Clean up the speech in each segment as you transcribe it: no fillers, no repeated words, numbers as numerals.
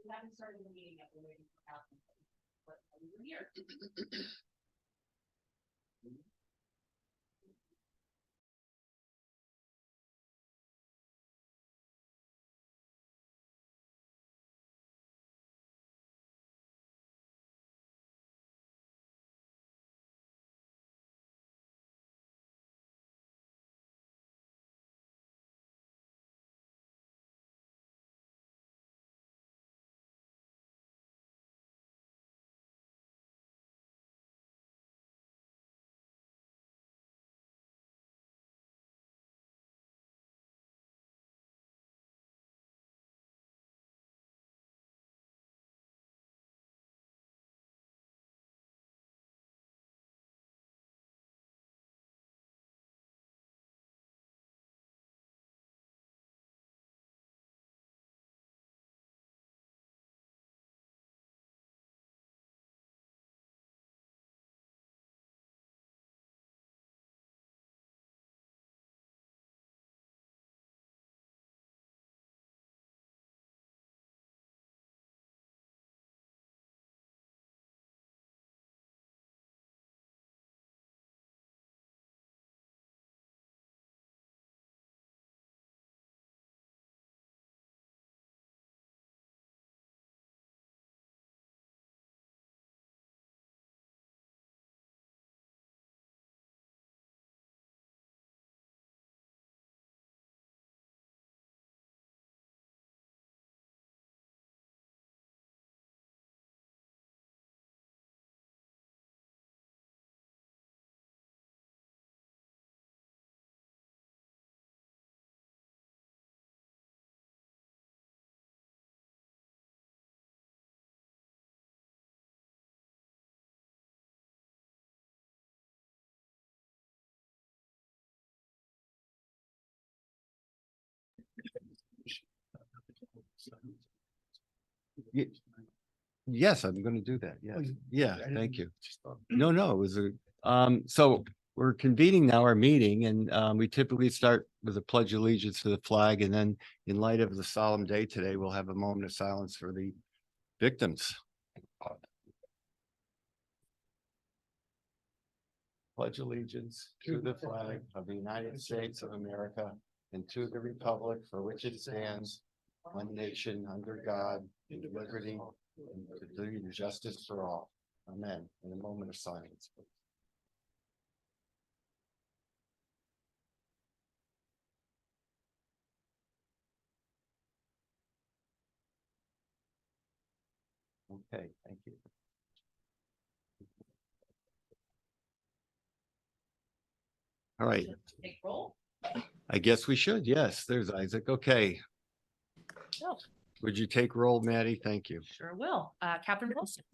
We haven't started the meeting yet, we're waiting for Catherine. But we're here. Ye- Yes, I'm gonna do that. Yeah, Oh, yeah, I thank didn't- you. just thought- No, no, it was so we're convening now our meeting and we typically start with a pledge of allegiance to the flag and then in light of the solemn day today, we'll have a moment of silence for the victims. Pledge allegiance to the flag of the United States of America and to the republic for which it stands, one nation under God, with liberty and justice for all. Amen. In a moment of silence. Okay, thank you. All right, Take roll. I guess we should. Yes, there's Isaac. Okay. Oh. Would you take roll, Maddie? Thank you. Sure will. Catherine Wilson.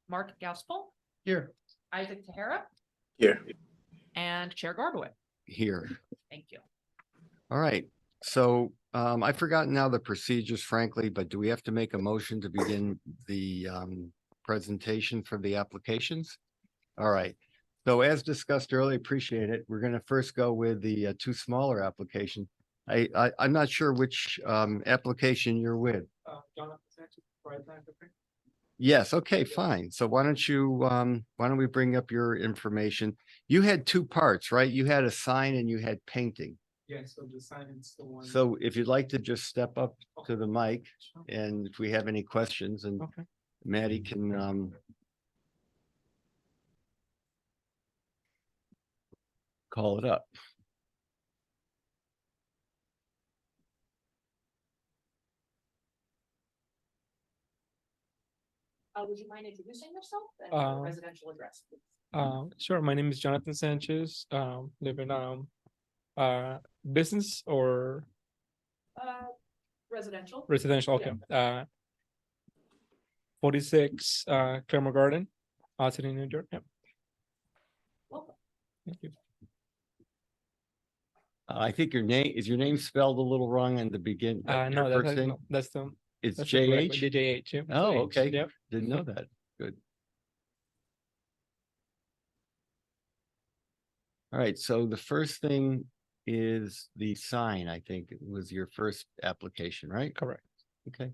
Mark Gaspel. Here. Isaac Tahara. Here. And Chair Garbowit. Here. Thank you. All right. So I've forgotten now the procedures frankly, but do we have to make a motion to begin the presentation for the applications? All right. So as discussed earlier, appreciate it. We're going to first go with the two smaller application. I'm not sure which application you're with. Jonathan Sanchez, right time to print. Yes, okay, fine. So why don't we bring up your information? You had two parts, right? You had a sign and you had painting. Yeah, so the sign is the one. So if you'd like to just step up to the mic Sure. and if we have any questions and Okay. Maddie can call it up. Would you mind introducing yourself and your residential address? Please? Sure. My name is Jonathan Sanchez. Live in business or Residential. residential. Okay. 46 Claremont Garden, Austin, New York. Yep. Welcome. Thank you. I think your name spelled a little wrong in the beginning. No, that's the It's that's the correct one, JH? JH. Yeah. Oh, JH, okay. Yep. Didn't know that. Good. All right, so the first thing is the sign, I think it was your first application, right? Correct. Okay.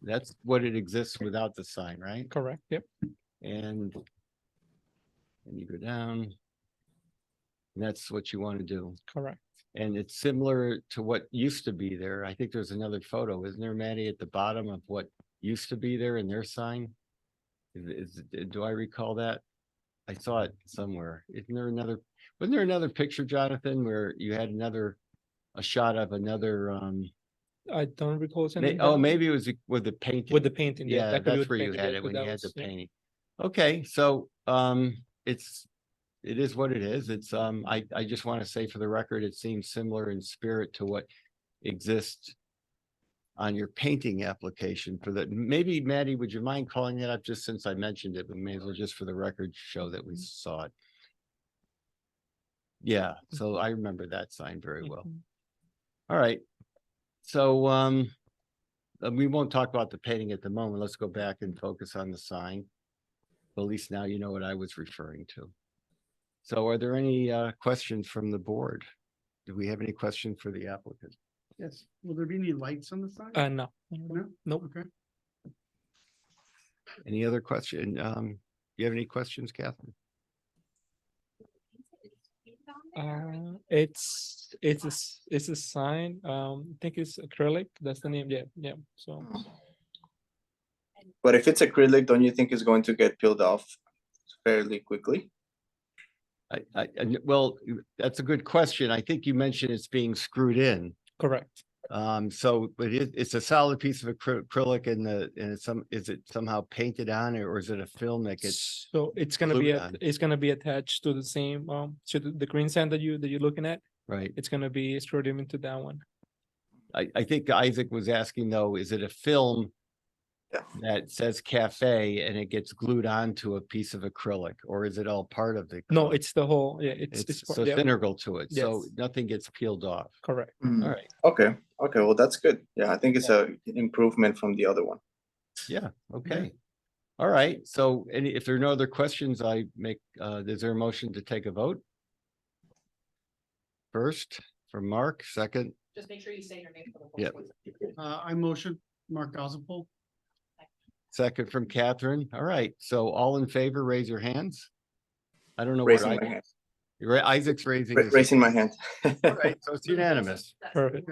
That's what it exists without the sign, right? correct, yep, And you go down. And that's what you want to do. correct. And it's similar to what used to be there. I think there's another photo, isn't there, Maddie, at the bottom of what used to be there in their sign? Do I recall that? I saw it somewhere. Wasn't there another picture, Jonathan, where you had a shot of another, I don't recall sending that oh, one. maybe it was with the painting. With the painting, yeah. Yeah, that could be that's with the where you painting, had yeah, it, when that you had the was- yeah. painting. Okay, so, it is what it is. It's, I just want to say for the record, it seems similar in spirit to what exists on your painting application for the, maybe Maddie, would you mind calling that up just since I mentioned it, but may as well just for the record show that we saw it. Yeah, so I remember that sign very well. Mhm. All right. So, we won't talk about the painting at the moment. Let's go back and focus on the sign. At least now you know what I was referring to. So are there any questions from the board? Do we have any question for the applicant? Yes, will there be any lights on the sign? No. No? Nope. Okay. Any other question? Do you have any questions, Catherine? It's a sign, I think it's acrylic, that's the name, yeah, so. But if it's acrylic, don't you think it's going to get peeled off fairly quickly? Well, that's a good question. I think you mentioned it's being screwed in. Correct. So, but it's a solid piece of acrylic is it somehow painted on or is it a film that gets? So it's gonna glued be, on. it's gonna be attached to the same, to the green sand that you're looking at, Right. it's gonna be screwed into that one. I think Isaac was asking though, is it a film? Yeah. That says cafe and it gets glued onto a piece of acrylic, or is it all part of the? No, acrylic? it's the whole, yeah, It's part- so it's yeah, integral to it, so Yes. nothing gets peeled off. correct. Hmm, All right, Okay, okay, well, that's good. Yeah, I think it's a improvement from the other one. yeah, okay. All right, so if there are no other questions, is there a motion to take a vote? First from Mark, second, Just make sure you say your name for the. Yep. I motion Mark Gosapol. second from Catherine. All right, so all in favor, raise your hands. I don't know Raising what my hand, Isaac's raising. his- raising my hand. All right, so it's unanimous. Perfect.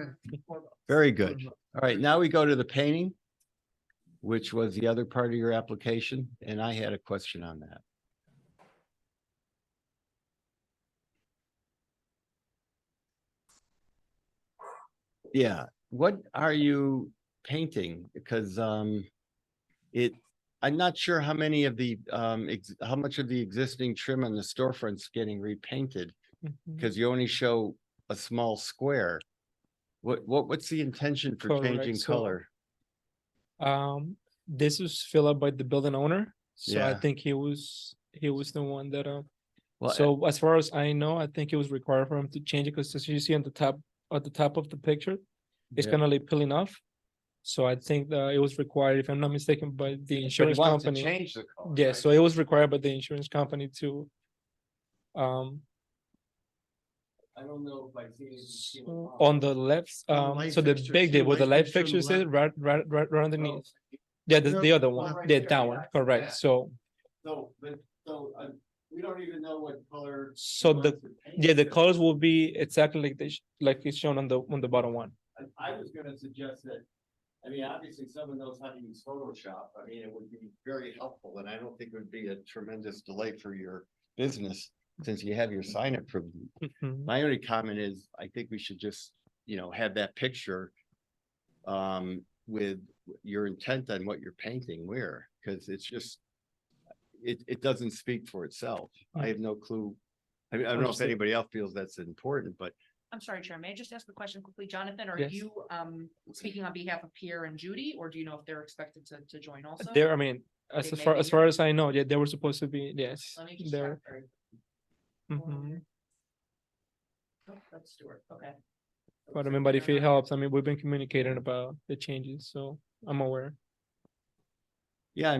Very good. All right, now we go to the painting, which was the other part of your application, and I had a question on that. Yeah, what are you painting? Because I'm not sure how many of the how much of the existing trim on the storefront's getting repainted, Mhm. because you only show a small square. What's the intention for Correct, changing so- color? This was filled out by the building owner, so I Yeah. think he was the one that, Well, so as far as I know, I think it was required for him to change it, because as you see on the top, at the top of the picture, it's yeah. kind of like peeling off. So I think that it was required, if I'm not mistaken, by the But he insurance wants to company. change the color. Yeah, right? so it was required by the insurance company to, I don't know if I see it. so on the left, light so the fixture, big, see day the where the light light fixture on the fixture is, left? right underneath. Yeah, the No, other oh, one, right yeah, there, that yeah, one, yeah. correct, so, We don't even know what color. So yeah, the colors will be exactly like like it's shown on the bottom one. I was gonna suggest that, I mean, obviously someone knows how to use Photoshop. I mean, it would be very helpful, and I don't think it would be a tremendous delay for your business since you have your sign approved. Mhm. My only comment is, I think we should just, have that picture with your intent on what you're painting where, because it's just, it doesn't speak for itself. I have no clue. I mean, I don't know if Understood. anybody else feels that's important, but I'm sorry, Chair, may I just ask a question quickly? Jonathan, are Yes. you speaking on behalf of Pierre and Judy, or do you know if they're expected to join also? There, I mean, They may far be as far as I know, yeah, they were supposed to be, yes, Let me just there. check. Mhm. Oh, that's Stuart, okay. But I mean, but if it helps, I mean, we've been communicating about the changes, so I'm aware. yeah,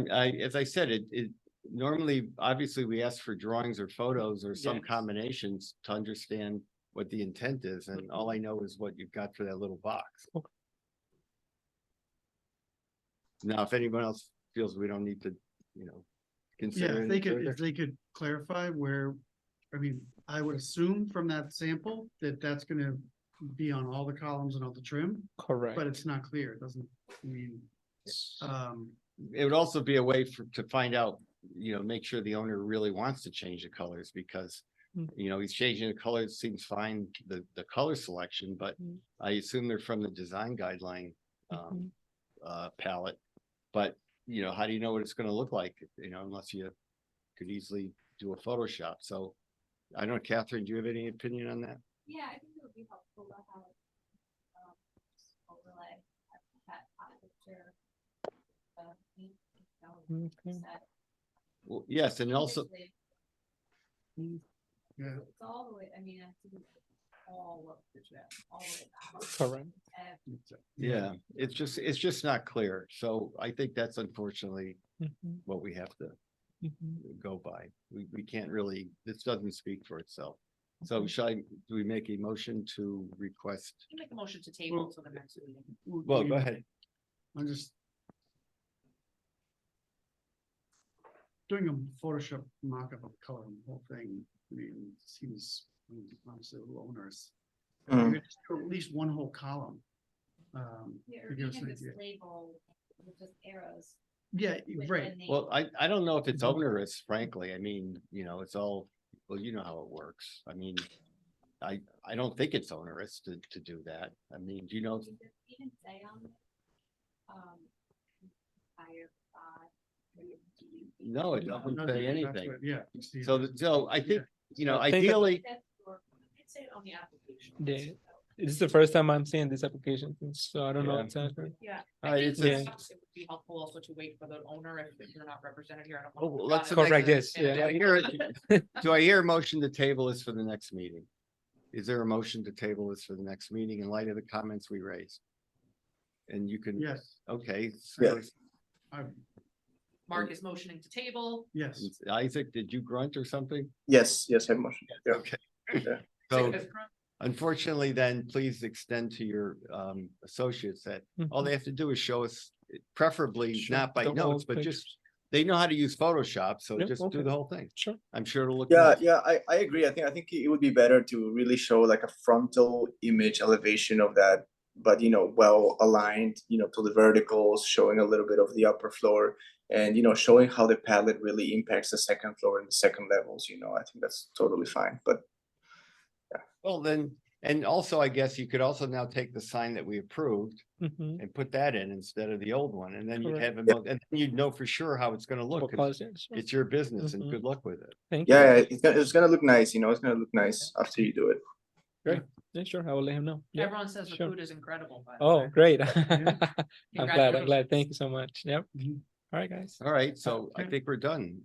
as I said, it normally, obviously, we ask for drawings or photos or some Yes. combinations to understand what the intent is, and all I know is what you've got for that little box. Okay. Now, if anyone else feels we don't need to, Yeah, consider. if any they further- could clarify where, I mean, I would assume from that sample that that's gonna be on all the columns and all the trim, Correct. but it's not clear. It doesn't, I mean, It would also be a way to find out, make sure the owner really wants to change the colors because, Mm. he's changing the colors, seems fine, the color selection, but Mm. I assume they're from the design guideline Mhm. palette. But, how do you know what it's gonna look like, unless you could easily do a Photoshop? So I don't know, Catherine, do you have any opinion on that? Yeah, I think it would be helpful to have, just overlay that top picture. Paint, Okay. set. Well, yes, and also, Obviously, yeah, It's all the way, I mean, I think it's all of the trip, all the way back. Correct. And yeah, it's just not clear. So I think that's unfortunately Mhm. what we have to Mhm. go by. We can't really, this doesn't speak for itself. So do we make a motion to request? you make a motion to table till the next meeting. Well, go ahead. I'm just doing a Photoshop mock-up of color on the whole thing. I mean, it seems honestly a little onerous. Mhm. Maybe just do at least one whole column. Yeah, to or give us even an this idea. label with just arrows. Yeah, with right. the name. Well, I don't know if it's Mhm. onerous, frankly. I mean, it's all, well, you know how it works. I mean, I don't think it's onerous to do that. I mean, do you know? Does it even say on it? Fire, No, it doesn't say anything. Yeah. So I think, I think- ideally, It's say it on the application. Yeah. This is the first time I'm seeing this application, so I don't know Yeah. exactly. Yeah. All I right, think it's a- perhaps it would be helpful also to wait for the owner if you're not represented here. I don't Oh, know. well, let's Correct, yes, do yeah. I hear a motion to table this for the next meeting? Is there a motion to table this for the next meeting in light of the comments we raised? And you can, Yes, okay. Yeah. Mark is motioning to table. yes. Isaac, did you grunt or something? Yes, I motion. Yeah. Okay. Yeah. So Because unfortunately, then please extend to your associates that all they have to do is show us, preferably Sure, not by the notes, old but just, pictures. they know how to use Photoshop, so Yeah, just do okay. the whole thing. Sure. I'm sure it'll look. Yeah, nice. I agree. I think it would be better to really show like a frontal image elevation of that, but well aligned, to the verticals, showing a little bit of the upper floor and showing how the palette really impacts the second floor and the second levels, I think that's totally fine. But Well, then, and also, I guess you could also now take the sign that we approved Mhm. and put that in instead of the old one, and then you'd Correct. have, and then you'd know for sure how it's gonna look. 'Cause Apologies. Sure. It's your business and Mhm. good luck with it. Thank you. yeah, it's gonna look nice, it's gonna look nice after you do it. Yeah, sure. I will let him know. Yeah. everyone says the sure. food is incredible. by the Oh, way. great. I'm glad. Congratulations. Thank you so much. Yep. Mhm. All right, guys. All right, so I Okay. think we're done.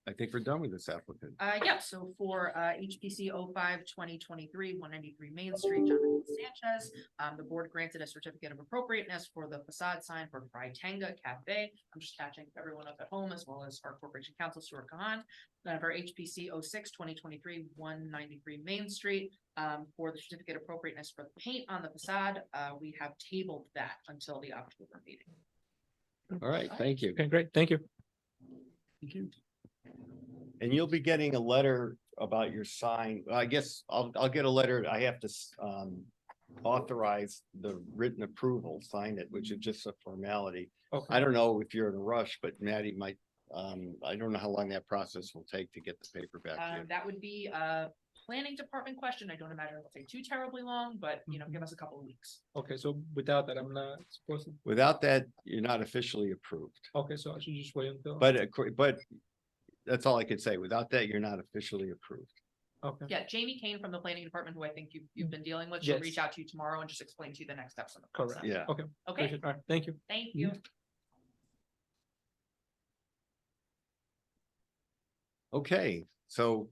I think we're done with this applicant. Yeah, so for HPC 05-2023, 193 Main Street, Jonathan Sanchez, the board granted a certificate of appropriateness for the facade sign for Fritanga Cafe. I'm just catching everyone up at home as well as our corporation counsel, Stuart Kahan. Then for HPC 06-2023, 193 Main Street, for the certificate of appropriateness for the paint on the facade, we have tabled that until the October meeting. All right, thank you. Okay, great. Thank you. Thank you. And you'll be getting a letter about your sign. I guess I'll get a letter. I have to authorize the written approval, sign it, which is just a formality. Okay. I don't know if you're in a rush, but Maddie might, I don't know how long that process will take to get the paper back to you. That would be a planning department question. I don't imagine it'll take too terribly long, but give us a couple of weeks. Okay, so without that, I'm not supposed to. Without that, you're not officially approved. Okay, so I should just wait until. But that's all I can say. Without that, you're not officially approved. Okay. Yeah, Jamie Kane from the planning department, who I think you've been dealing with, she'll Yes. reach out to you tomorrow and just explain to you the next steps in the Correct. process. Yeah. Okay. Okay, Appreciate it. All right. Thank you. thank you. Okay, so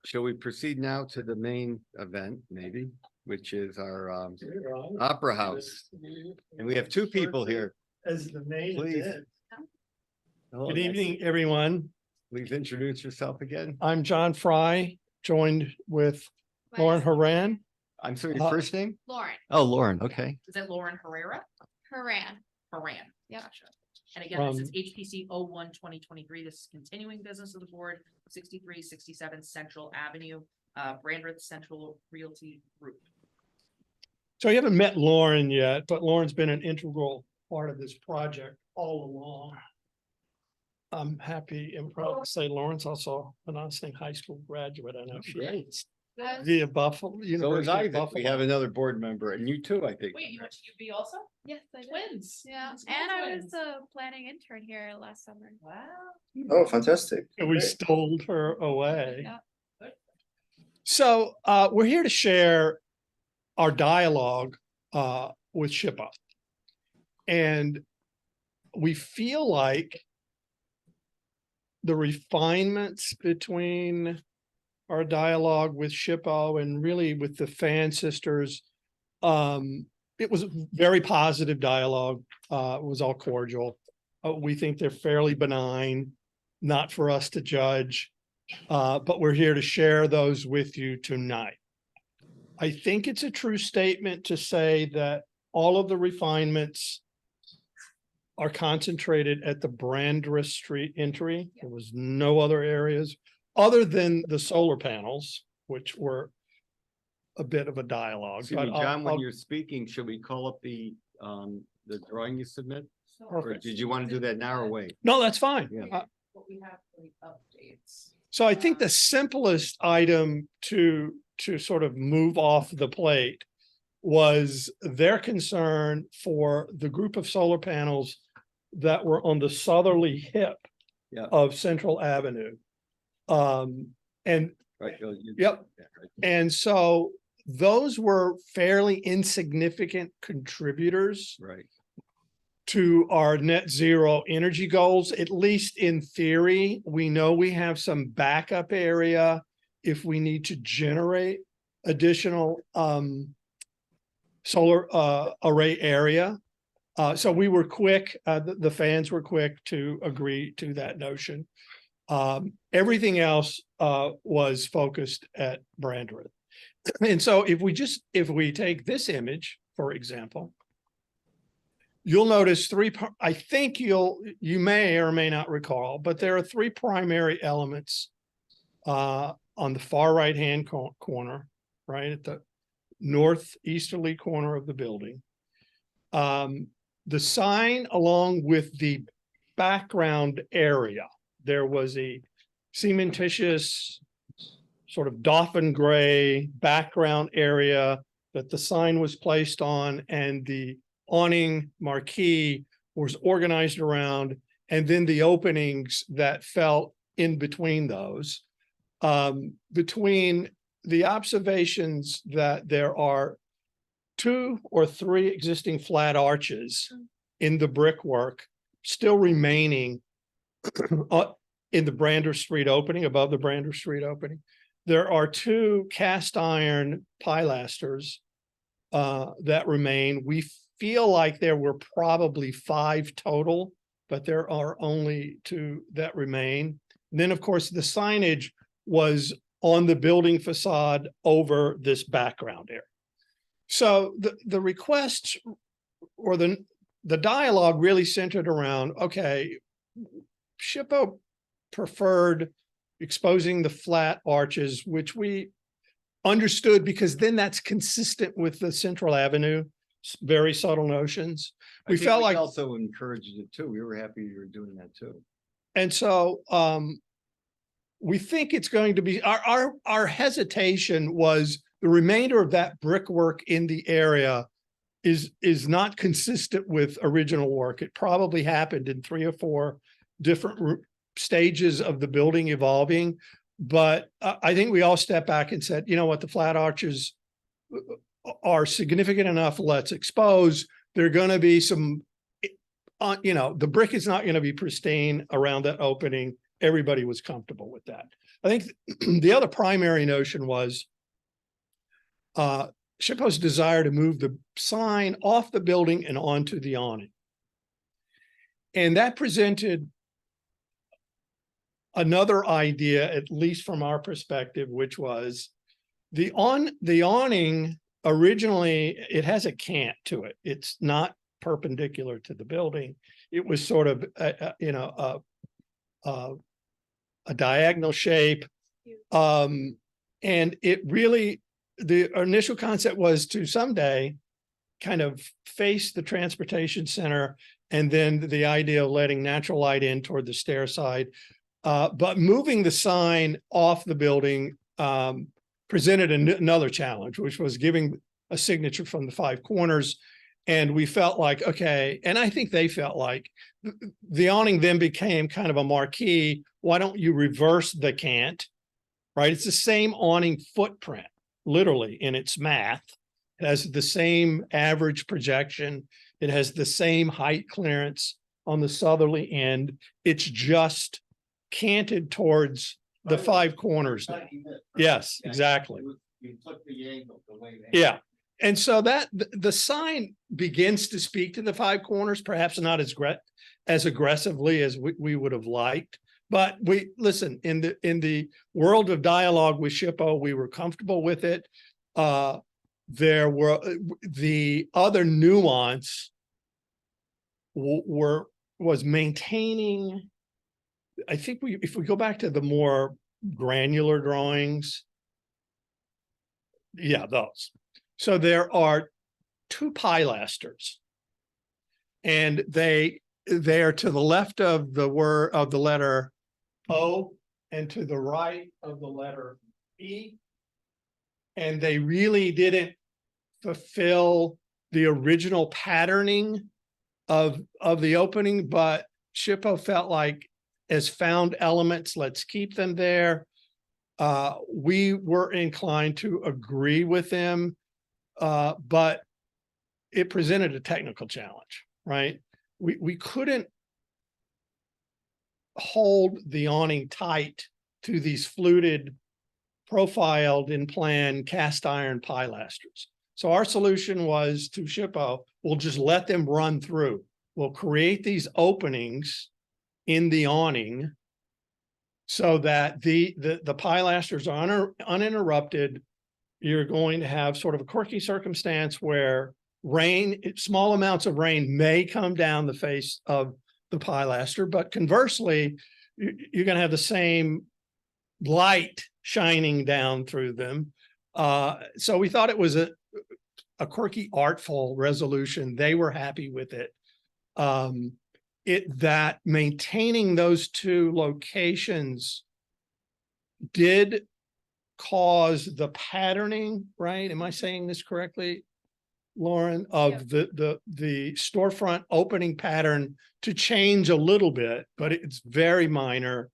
shall we proceed now to the main event, maybe, which is our Opera House? And we have two people here. As the main Please. event. Hello, Good nice- evening, everyone. Please introduce yourself again. I'm John Fry, joined with Lauren Haran. I'm sorry, your first name? Lauren Oh, Lauren, okay. Is it Lauren Herrera? Haran. Haran. Yep. Gotcha. And again, this is HPC 01-2023. This is continuing business of the board, 6367 Central Avenue, Brandreth Central Realty Group. So you haven't met Lauren yet, but Lauren's been an integral part of this project all along. I'm happy and proud to say Lauren's also an Austin High School graduate. I know she Great. is. Yes. Via Buffalo, So is University of Isaac. We Buffalo. have another board member and you too, I think. Wait, you went to UB also? Yes, I did. Twins. Yeah, Small and I was twins. the planning intern here last summer. Wow. Oh, fantastic. And we Great. stole her away. Yeah. So we're here to share our dialogue with SHPO. And we feel like the refinements between our dialogue with SHPO and really with the Fan Sisters, it was a very positive dialogue. It was all cordial. We think they're fairly benign, not for us to judge. But we're here to share those with you tonight. I think it's a true statement to say that all of the refinements are concentrated at the Brandreth Street entry. There was no other areas other than the solar panels, which were a bit of a dialogue. Excuse me, but John, when I'll- you're speaking, should we call up the drawing you submit? Or Perfect. did you want to do that now or wait? No, that's fine. Yeah. What we have for the updates. So I think the simplest item to sort of move off the plate was their concern for the group of solar panels that were on the southerly hip Yeah. of Central Avenue. And Right. Yep. Yeah, right. And so those were fairly insignificant contributors Right. to our net zero energy goals, at least in theory. We know we have some backup area if we need to generate additional solar array area. So we were quick, the fans were quick to agree to that notion. Everything else was focused at Brandreth. And so if we take this image, for example, you'll notice I think you may or may not recall, but there are three primary elements on the far right-hand corner, right at the northeasterly corner of the building. The sign along with the background area, there was a cementitious sort of Dauphin gray background area that the sign was placed on, and the awning marquee was organized around, and then the openings that fell in between those. Between the observations that there are 2 or 3 existing flat arches in the brickwork still remaining in the Brandreth Street opening, above the Brandreth Street opening. There are 2 cast iron pilasters that remain. We feel like there were probably 5 total, but there are only 2 that remain. And then, of course, the signage was on the building facade over this background area. So the request or the dialogue really centered around, okay, SHPO preferred exposing the flat arches, which we understood because then that's consistent with the Central Avenue, very subtle notions. I We think felt like, also encouraged it too. We were happy you were doing that too. and so we think it's going to be, our hesitation was the remainder of that brickwork in the area is not consistent with original work. It probably happened in 3 or 4 different stages of the building evolving. But I think we all stepped back and said, you know what, the flat arches are significant enough. Let's expose. There are going to be some, the brick is not going to be pristine around that opening. Everybody was comfortable with that. I think the other primary notion was SHPO's desire to move the sign off the building and onto the awning. And that presented another idea, at least from our perspective, which was the awning originally, it has a cant to it. It's not perpendicular to the building. It was sort of, a diagonal shape. And it really, the initial concept was to someday kind of face the transportation center, and then the idea of letting natural light in toward the stair side. But moving the sign off the building presented another challenge, which was giving a signature from the five corners. And we felt like, okay, and I think they felt like the awning then became kind of a marquee. Why don't you reverse the cant? Right? It's the same awning footprint, literally in its math. It has the same average projection. It has the same height clearance on the southerly end. It's just canted towards the five corners. Yes, exactly. You flip the angle the way. Yeah. And so that the sign begins to speak to the five corners, perhaps not as aggressively as we would have liked. But we listen, in the world of dialogue with SHPO, we were comfortable with it. There were the other nuance was maintaining. I think if we go back to the more granular drawings. Yeah, those. So there are two pilasters, and they are to the left of the letter O and to the right of the letter E. And they really didn't fulfill the original patterning of the opening, but SHPO felt like as found elements, let's keep them there. We were inclined to agree with them, but it presented a technical challenge, right? We couldn't hold the awning tight to these fluted, profiled in plan cast iron pilasters. So our solution was to SHPO, we'll just let them run through. We'll create these openings in the awning so that the pilasters are uninterrupted. You're going to have sort of a quirky circumstance where small amounts of rain may come down the face of the pilaster, but conversely, you're going to have the same light shining down through them. So we thought it was a quirky, artful resolution. They were happy with it. That maintaining those two locations did cause the patterning, right? Am I saying this correctly, Lauren? Of the storefront opening pattern to change a little bit, but it's very minor.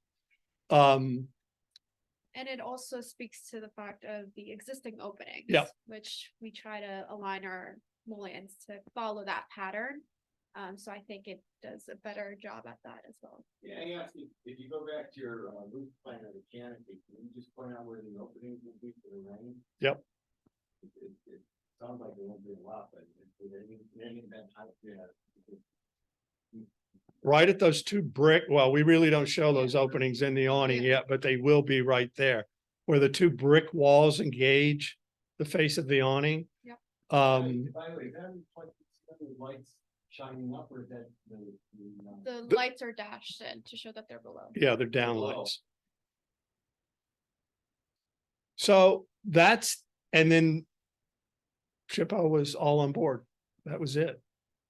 And it also speaks to the fact of the existing openings. Yeah. Which we try to align our mullions to follow that pattern. So I think it does a better job at that as well. Yeah, if you go back to your roof plan of the canopy, can you just point out where the openings will be for the rain? Yep. It sounds like it won't be a lot, but Right at those two brick, well, we really don't show those openings in the awning yet, but they will be right there. Where the two brick walls engage the face of the awning. Yep. By the way, then lights shining up, or is that The lights are dashed in to show that they're below. Yeah, they're down Below. lights. So and then SHPO was all on board. That was it.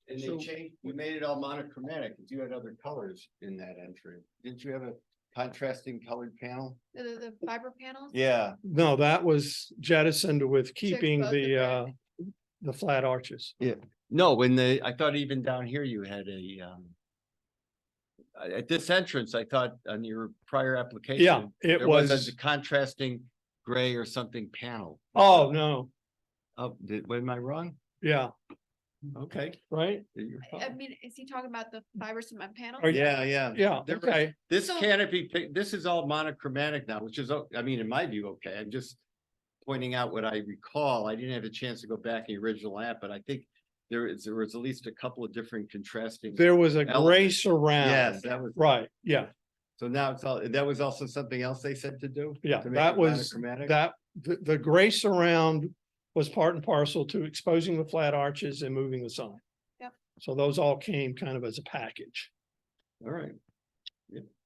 And So- they changed, you made it all monochromatic, because you had other colors in that entry. Didn't you have a contrasting colored panel? The fiber panels? Yeah. No, that was jettisoned with keeping both of the flat arches. No, I thought even down here you had at this entrance, I thought on your prior application. Yeah, it There was was, a contrasting gray or something panel. oh, no, Oh, am I wrong? yeah, Okay. right? You're I fine. mean, is he talking about the fiber cement panels? Are Yeah. Yeah, There was- okay. This So- canopy, this is all monochromatic now, which is, I mean, in my view, okay, I'm just pointing out what I recall. I didn't have a chance to go back in the original app, but I think there was at least a couple of different contrasting. There was a gray Elements. surround. Yes, that was, Right, yeah, so now it's all, that was also something else they said to do? yeah, To make that it was, monochromatic? the gray surround was part and parcel to exposing the flat arches and moving the sign. So those all came kind of as a package. All right.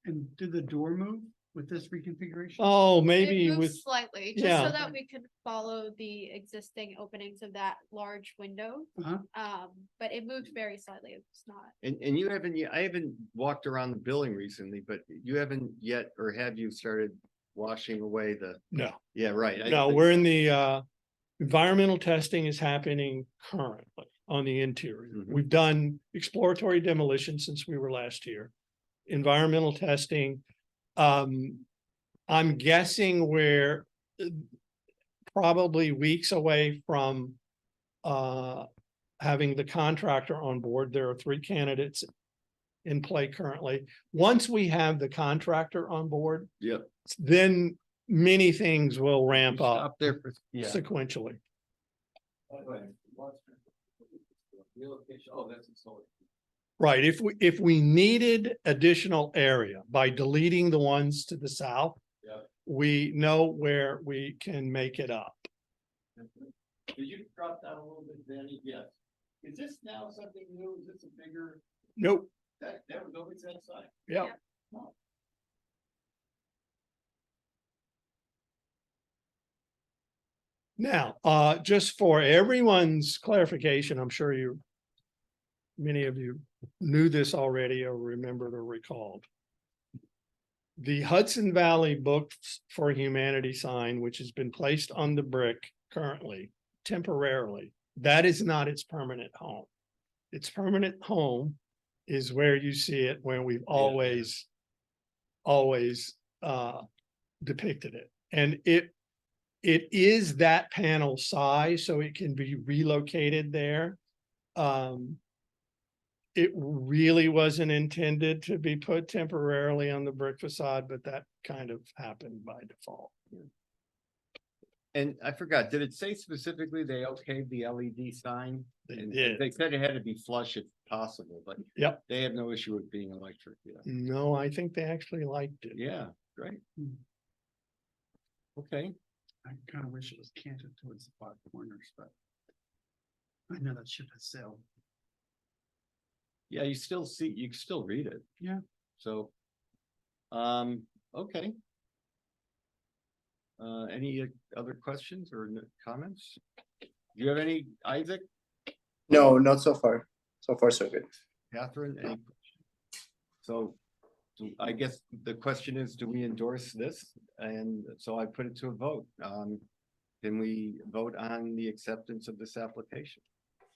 And did the door move with this reconfiguration? Oh, It maybe moved with, slightly, just yeah. so that we could follow the existing openings of that large window. Uh-huh. But it moved very slightly. It's not. And you haven't, I haven't walked around the building recently, but you haven't yet, or have you started washing away the, no, yeah, right. no, we're in the, environmental testing is happening currently on the interior. Mhm. We've done exploratory demolition since we were last here. Environmental testing, I'm guessing we're probably weeks away from having the contractor on board. There are 3 candidates in play currently. Once we have the contractor on board, Yep. then many things will ramp You up stop there for, yeah. sequentially. Oh, that's a solar. Right, if we needed additional area by deleting the ones to the south. Yeah. We know where we can make it up. Did you drop down a little bit, Danny? Yes. Is this now something new? Is this a bigger, Nope, that was always that side? yeah. Now, just for everyone's clarification, I'm sure many of you knew this already or remembered or recalled. The Hudson Valley Books for Humanity sign, which has been placed on the brick currently, temporarily, that is not its permanent home. Its permanent home is where you see it, where we've always depicted it. And it is that panel size, so it can be relocated there. It really wasn't intended to be put temporarily on the brick facade, but that kind of happened by default. And I forgot, did it say specifically they okayed the LED sign? They And did. They said it had to be flush if possible, but Yep. they have no issue with being electric, yeah. No, I think they actually liked it. Yeah, great. Hmm. Okay, I kind of wish it was canted towards the 5 corners, but I know that ship has sailed. yeah, you can still read it. Yeah. So, okay. Any other questions or comments? Do you have any, Isaac, No, not so far. So far, so good. Catherine, any? So, I guess the question is, do we endorse this? And so I put it to a vote. Can we vote on the acceptance of this application?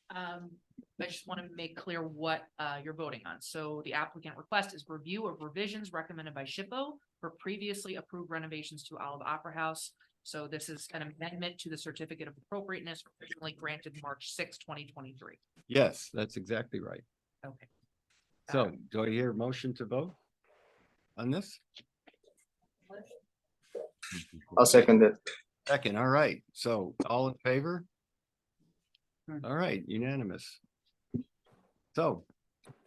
I just want to make clear what you're voting on. So the applicant request is review of revisions recommended by SHPO for previously approved renovations to Olive Opera House. So this is an amendment to the certificate of appropriateness originally granted March 6, 2023. Yes, that's exactly right. Okay. So do I hear a motion to vote on this? I'll second it. Second, all right. So all in favor? Hmm. All right, unanimous. So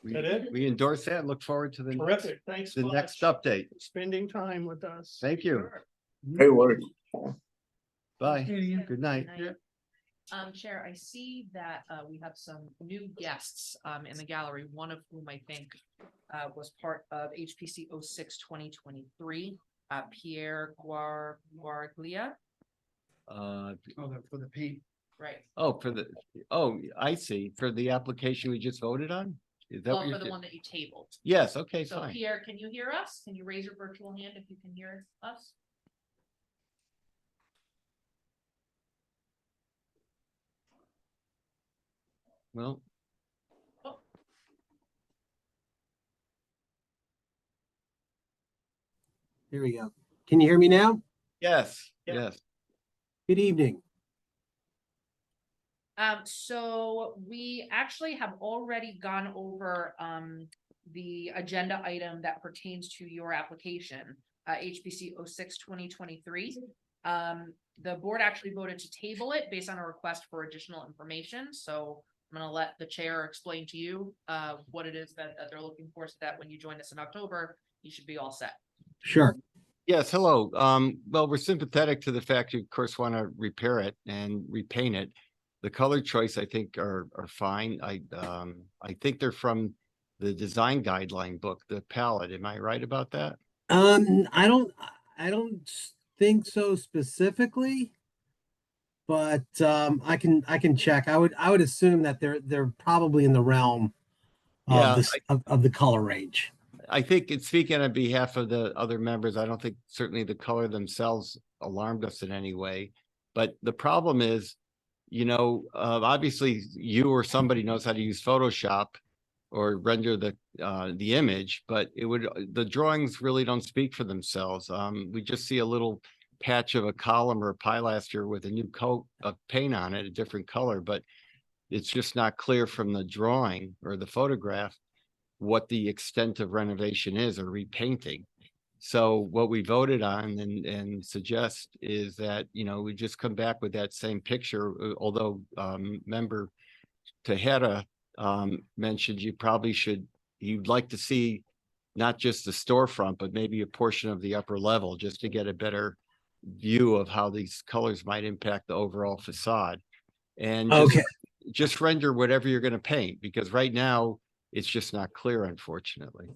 That it? we endorse that. Look forward to the Terrific, thanks. the much next update. for Spending time with us. Thank you. Great work. Bye. Okay, Good night. Good night. Chair, I see that we have some new guests in the gallery, one of whom I think was part of HPC 06-2023, Pierre Guarglia. Oh, for the paint. Right. I see. For the application we just voted on? Is that what Well, you're? for the one that you tabled. Yes, okay, So fine. Pierre, can you hear us? Can you raise your virtual hand if you can hear us? Well, There we go. Can you hear me now? yes, Yeah. yes. Good evening. So we actually have already gone over, the agenda item that pertains to your application, HPC 06-2023. The board actually voted to table it based on a request for additional information, so I'm gonna let the chair explain to you, what it is that they're looking for, so that when you join us in October, you should be all set. Sure. Yes, hello. Well, we're sympathetic to the fact you, of course, want to repair it and repaint it. the color choice, I think are fine. I think they're from the design guideline book, the palette. Am I right about that? I don't think so specifically. But I can check. I would assume that they're probably in the realm Yeah, of this of the color range. I think it's speaking on behalf of the other members. I don't think certainly the color themselves alarmed us in any way. But the problem is, obviously you or somebody knows how to use Photoshop or render the image, but the drawings really don't speak for themselves. We just see a little patch of a column or a pilaster with a new coat of paint on it, a different color, but it's just not clear from the drawing or the photograph what the extent of renovation is or repainting. So what we voted on and suggest is that, we just come back with that same picture, although member Tejeda mentioned you'd like to see not just the storefront, but maybe a portion of the upper level just to get a better view of how these colors might impact the overall facade. And Okay. just render whatever you're going to paint, because right now it's just not clear, unfortunately.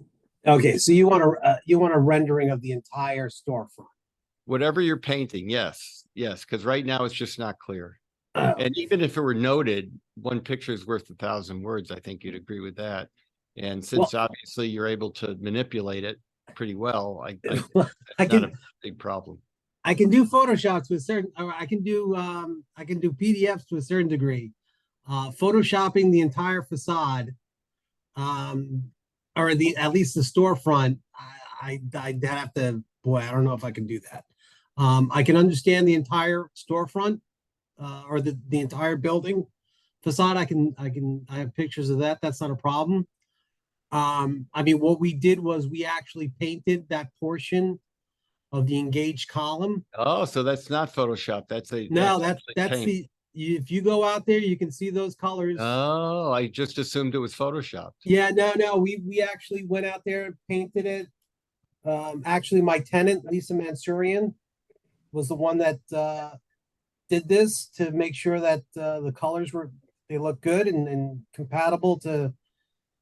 Okay. So you want a rendering of the entire storefront. Whatever you're painting, yes, because right now it's just not clear. Uh, And even if it were noted, one picture is worth 1,000 words. I think you'd agree with that. And since obviously you're able to manipulate it pretty well, I that's not a can big problem. I can do Photoshops to a certain, or I can do PDFs to a certain degree. Photoshopping the entire facade, or at least the storefront, I'd have to, boy, I don't know if I can do that. I can understand the entire storefront, or the entire building facade. I have pictures of that. That's not a problem. I mean, what we did was we actually painted that portion of the engaged column. Oh, so that's not Photoshop. No, that's that's if you go out there, you can see those colors. Oh, I just assumed it was Photoshopped. Yeah, no, we actually went out there and painted it. Actually, my tenant, Lisa Mansurian, was the one that did this to make sure that the colors they look good and compatible to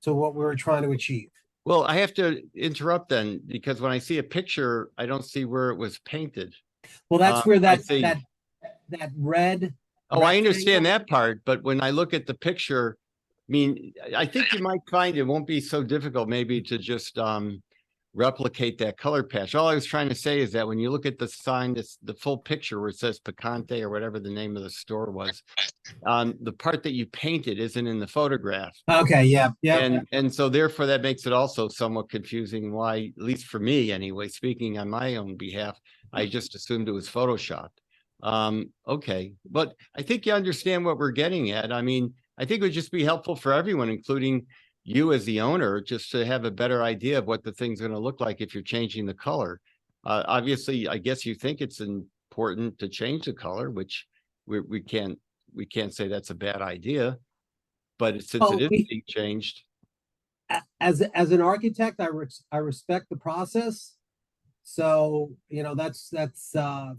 what we were trying to achieve. Well, I have to interrupt then, because when I see a picture, I don't see where it was painted. Well, that's where I see. that red. Oh, I understand rectangle- that part, but when I look at the picture, I mean, I think you might find it won't be so difficult maybe to just replicate that color patch. All I was trying to say is that when you look at the sign, it's the full picture where it says Picante or whatever the name of the store was. The part that you painted isn't in the photograph. Okay, yeah. And so therefore that makes it also somewhat confusing why, at least for me anyway, speaking on my own behalf, I just assumed it was Photoshopped. Okay, but I think you understand what we're getting at. I mean, I think it would just be helpful for everyone, including you as the owner, just to have a better idea of what the thing's going to look like if you're changing the color. Obviously, I guess you think it's important to change the color, which we can't say that's a bad idea. But since it is being changed, As an architect, I respect the process. So, that's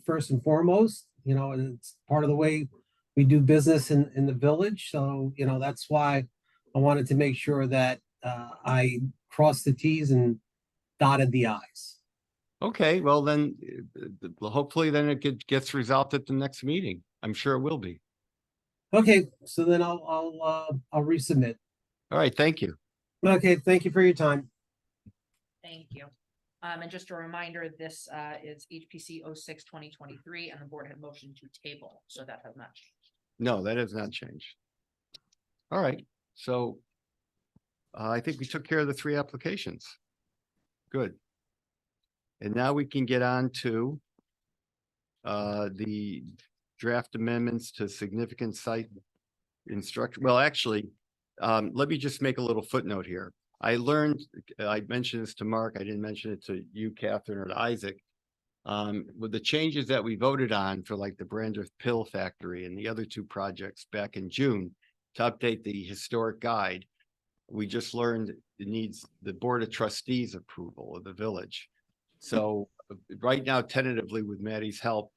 first and foremost, and it's part of the way we do business in the village. So, that's why I wanted to make sure that I crossed the T's and dotted the I's. okay, well then, hopefully then it gets resolved at the next meeting. I'm sure it will be. Okay, so then I'll resubmit. All right, thank you. Okay, thank you for your time. Thank you. And just a reminder, this is HPC 06-2023, and the board had motioned to table, so that has not changed. No, that has not changed. All right, so I think we took care of the 3 applications. Good. And now we can get on to the draft amendments to significant site instruction. Well, actually, let me just make a little footnote here. I mentioned this to Mark. I didn't mention it to you, Catherine, or to Isaac. With the changes that we voted on for like the Brandreth Pill Factory and the other 2 projects back in June to update the historic guide, we just learned it needs the Board of Trustees approval of the village. So right now, tentatively with Maddie's help,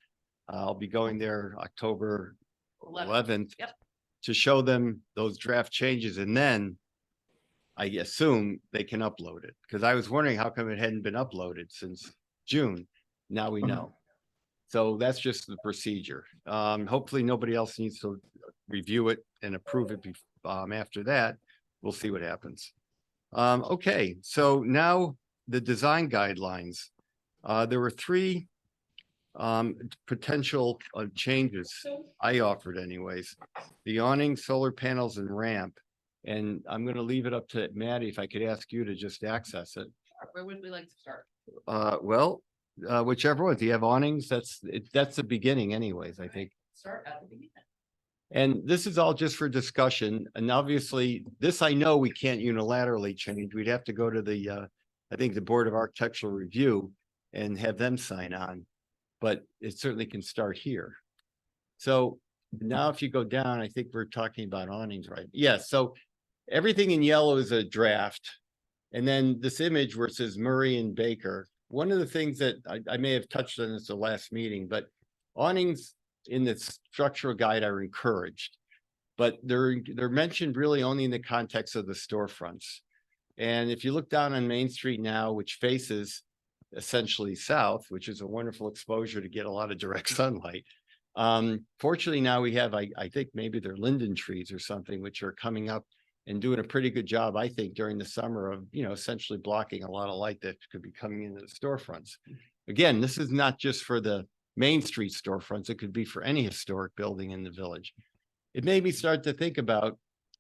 I'll be going there October 11th. Yep. to show them those draft changes, and then I assume they can upload it, because I was wondering how come it hadn't been uploaded since June. Now we know. So that's just the procedure. Hopefully nobody else needs to review it and approve it after that. We'll see what happens. Okay, so now the design guidelines. There were three potential changes I offered anyways. The awning, solar panels, and ramp. And I'm gonna leave it up to Maddie if I could ask you to just access it. Where would we like to start? Well, whichever one. Do you have awnings? That's the beginning anyways, I think. Start at the beginning. And this is all just for discussion. And obviously, this I know we can't unilaterally change. We'd have to go to the, I think the Board of Architectural Review and have them sign on. But it certainly can start here. So now if you go down, I think we're talking about awnings, right? Yeah, so everything in yellow is a draft. And then this image where it says Murray and Baker. One of the things that I may have touched on this the last meeting, but awnings in the structural guide are encouraged. But they're mentioned really only in the context of the storefronts. And if you look down on Main Street now, which faces essentially south, which is a wonderful exposure to get a lot of direct sunlight. Fortunately, now we have, I think maybe they're linden trees or something, which are coming up and doing a pretty good job, I think, during the summer of, essentially blocking a lot of light that could be coming into the storefronts. Again, this is not just for the Main Street storefronts. It could be for any historic building in the village. It made me start to think about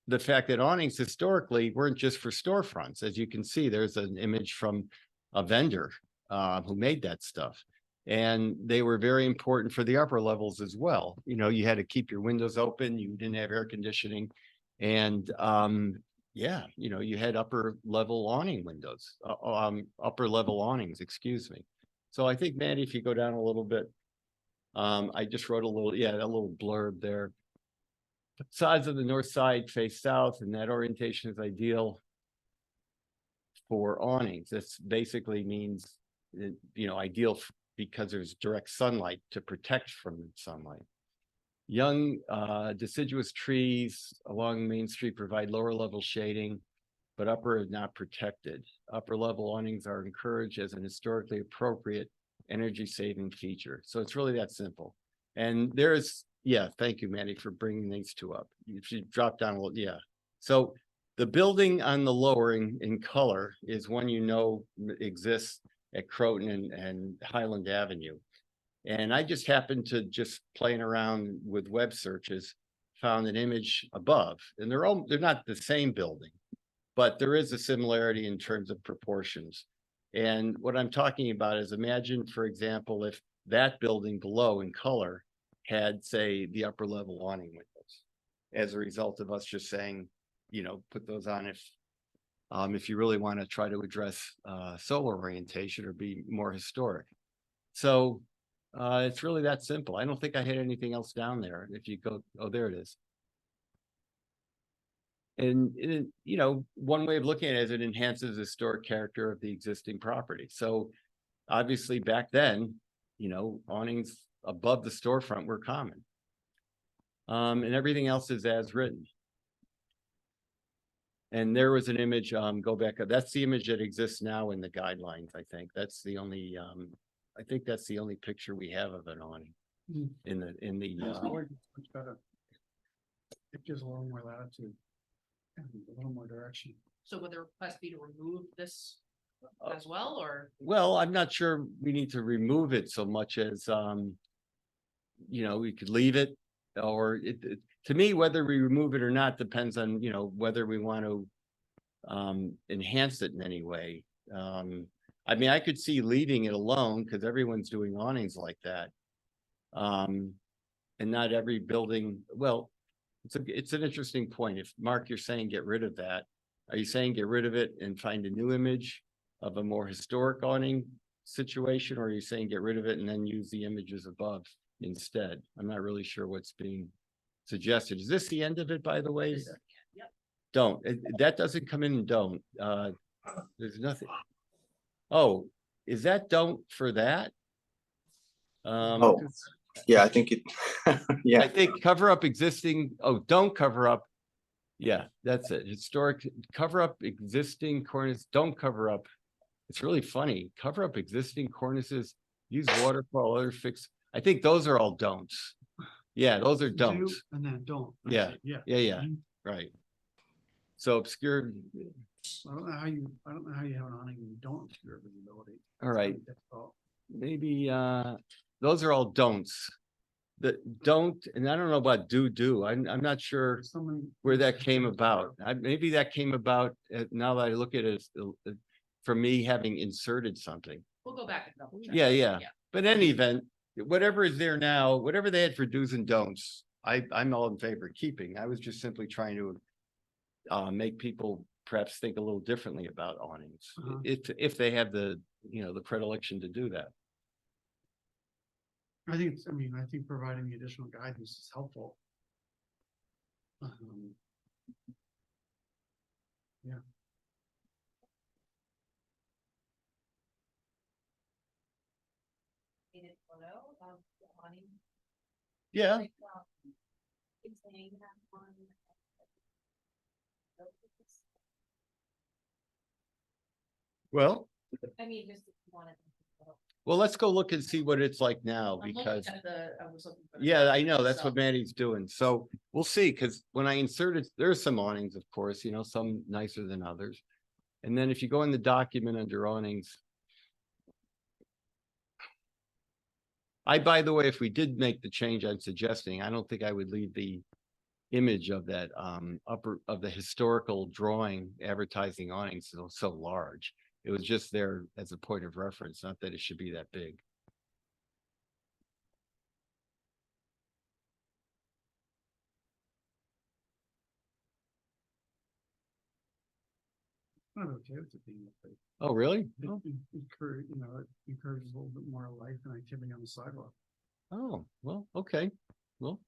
the fact that awnings historically weren't just for storefronts. As you can see, there's an image from a vendor who made that stuff. And they were very important for the upper levels as well. You had to keep your windows open. You didn't have air conditioning. And you had upper level awning windows, upper level awnings, excuse me. So I think, Maddie, if you go down a little bit, I just wrote a little blurb there. Sides of the north side face south, and that orientation is ideal for awnings. This basically means, ideal because there's direct sunlight to protect from sunlight. Young deciduous trees along Main Street provide lower level shading, but upper is not protected. Upper level awnings are encouraged as an historically appropriate energy saving feature. So it's really that simple. And thank you, Maddie, for bringing these two up. You should drop down a little, So the building on the lower in color is one exists at Croton and Highland Avenue. And I just happened to playing around with web searches, found an image above, and they're not the same building, but there is a similarity in terms of proportions. And what I'm talking about is, imagine, for example, if that building below in color had, say, the upper level awning windows, as a result of us just saying, put those on if you really want to try to address solar orientation or be more historic. So it's really that simple. I don't think I had anything else down there. If you go, there it is. And one way of looking at it is it enhances the historic character of the existing property. So obviously back then, awnings above the storefront were common. And everything else is as written. And there was an image, go back up. That's the image that exists now in the guidelines, I think. That's the only, I think that's the only picture we have of an awning in the. Much better. It gives a little more latitude. And a little more direction. So would the request be to remove this as well, or? Well, I'm not sure we need to remove it so much as, we could leave it, or to me, whether we remove it or not depends on, whether we want to enhance it in any way. I could see leaving it alone because everyone's doing awnings like that. And not every building, well, it's an interesting point. If Mark, you're saying get rid of that, are you saying get rid of it and find a new image of a more historic awning situation, or are you saying get rid of it and then use the images above instead? I'm not really sure what's being suggested. Is this the end of it, by the way? Yep. Don't. That doesn't come in and don't. There's nothing. Oh, is that don't for that? Yeah, I think it, I yeah, think cover up existing, oh, don't cover up. Yeah, that's it. Historic, cover up existing cornice, don't cover up. It's really funny. Cover up existing cornices, use waterfall, other fix. I think those are all don'ts. Yeah, those are Do don'ts. and then don't. I Yeah, see, Yeah. Yeah, Mhm. right. So obscure, I don't know how you have an awning and you don't obscure visibility. all right, It's difficult. maybe, those are all don'ts. The don't, and I don't know about do, I'm not sure Someone. where that came about. Maybe that came about, now that I look at it, from me having inserted something. We'll go back and double check. Yeah. But in any event, whatever is there now, whatever they had for do's and don'ts, I'm all in favor of keeping. I was just simply trying to make people perhaps think a little differently about awnings, Uh-huh. if they have the, the predilection to do that. I think I think providing the additional guidance is helpful. Yeah. Yeah, well, I mean, just if you wanted. well, let's go look and see what it's like now, I'm looking because. at I was looking for the Yeah, I document know, that's itself. what Maddie's doing, so we'll see, cause when I inserted, there's some awnings, of course, some nicer than others. And then if you go in the document under awnings. By the way, if we did make the change I'm suggesting, I don't think I would leave the image of that of the historical drawing advertising awnings so large. It was just there as a point of reference, not that it should be that big. I'm okay with it being that big. Oh, really? It encourage, it encourages a little bit more life and activity on the sidewalk. Oh, well, okay, well.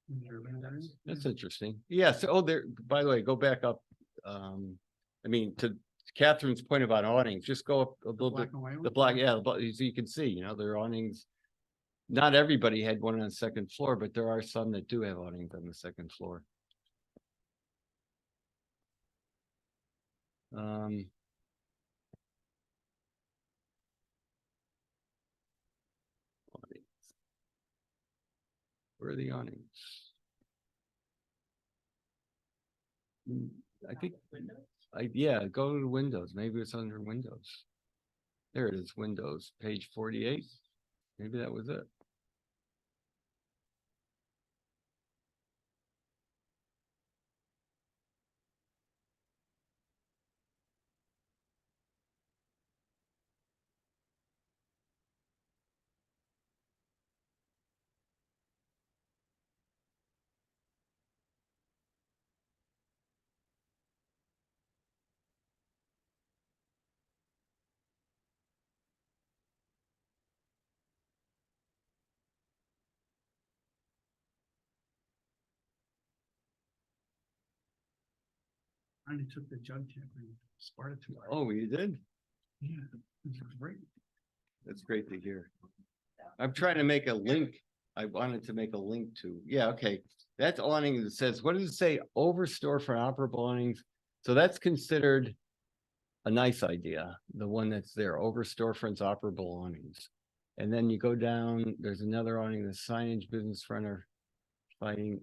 in the urban areas. That's interesting. Yes. Oh, there, by the way, go back up. To Catherine's point about awnings, just go up a The little bit. black and white The one? black, yeah, so you can see, their awnings. Not everybody had one on the second floor, but there are some that do have awnings on the second floor. Awnings. Where are the awnings? I think, yeah, go to the windows. Maybe it's under windows. There it is, windows, page 48. Maybe that was it. I only took the jug tip and sparred it to. Oh, you did? Yeah, it was great. That's great to hear. I'm trying to make a link. I wanted to make a link to, yeah, okay. That's awning that says, what does it say? Over storefront operable awnings. So that's considered a nice idea, the one that's there, over storefronts operable awnings. And then you go down, there's another awning, the signage business front are fighting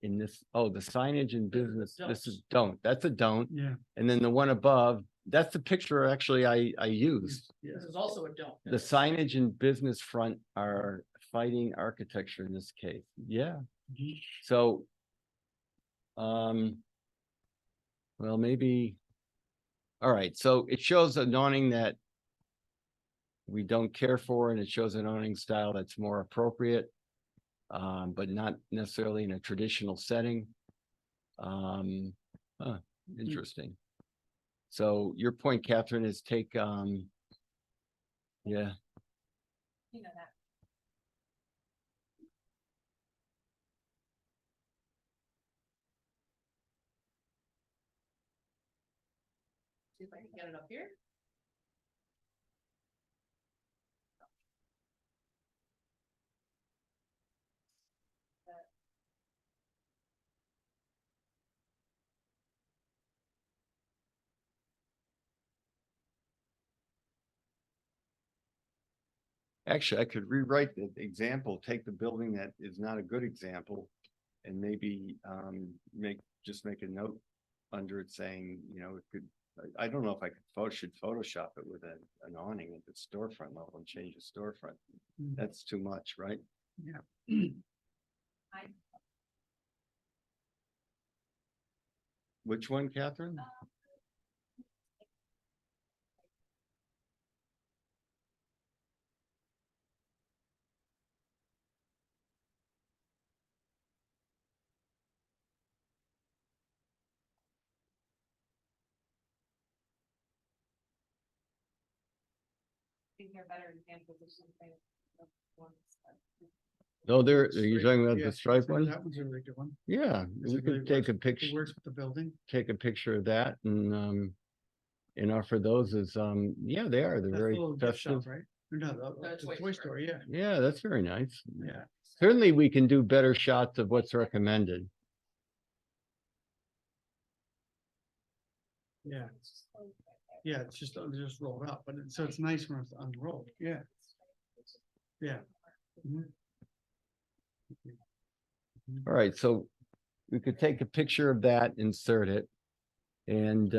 in this, oh, the signage and business, this is don't, that's a don't. Yeah. And then the one above, that's the picture actually I used. This is also a don't. The signage and business front are fighting architecture in this case. Yeah. Mhm. So. Well, maybe. All right, so it shows an awning that. We don't care for, and it shows an awning style that's more appropriate. But not necessarily in a traditional setting. Interesting. So your point, Catherine, is take, yeah. You know that. See if I can get it up here. Actually, I could rewrite the example, take the building that is not a good example. And maybe just make a note under it saying, you know, it could, I don't know if I should Photoshop it with an awning at the storefront level and change the storefront. Mm. That's too much, right? Yeah. Which one, Catherine? Think they're better examples of something. No, are you talking about Yeah, the stripe so one? That one's a really good one. Yeah, Because we it really could take a works- picture. It works with the building. Take a picture of that and offer those as, yeah, they're That's very the little gift shop, festive. right? Or no, the Toy toy Store. store, yeah, Yeah, that's very nice. yeah. Certainly, we can do better shots of what's recommended. Yeah. Yeah, it's just rolled up, but so it's nice when it's unrolled, yeah. Yeah. Mhm. All right, so we could take a picture of that, insert it. And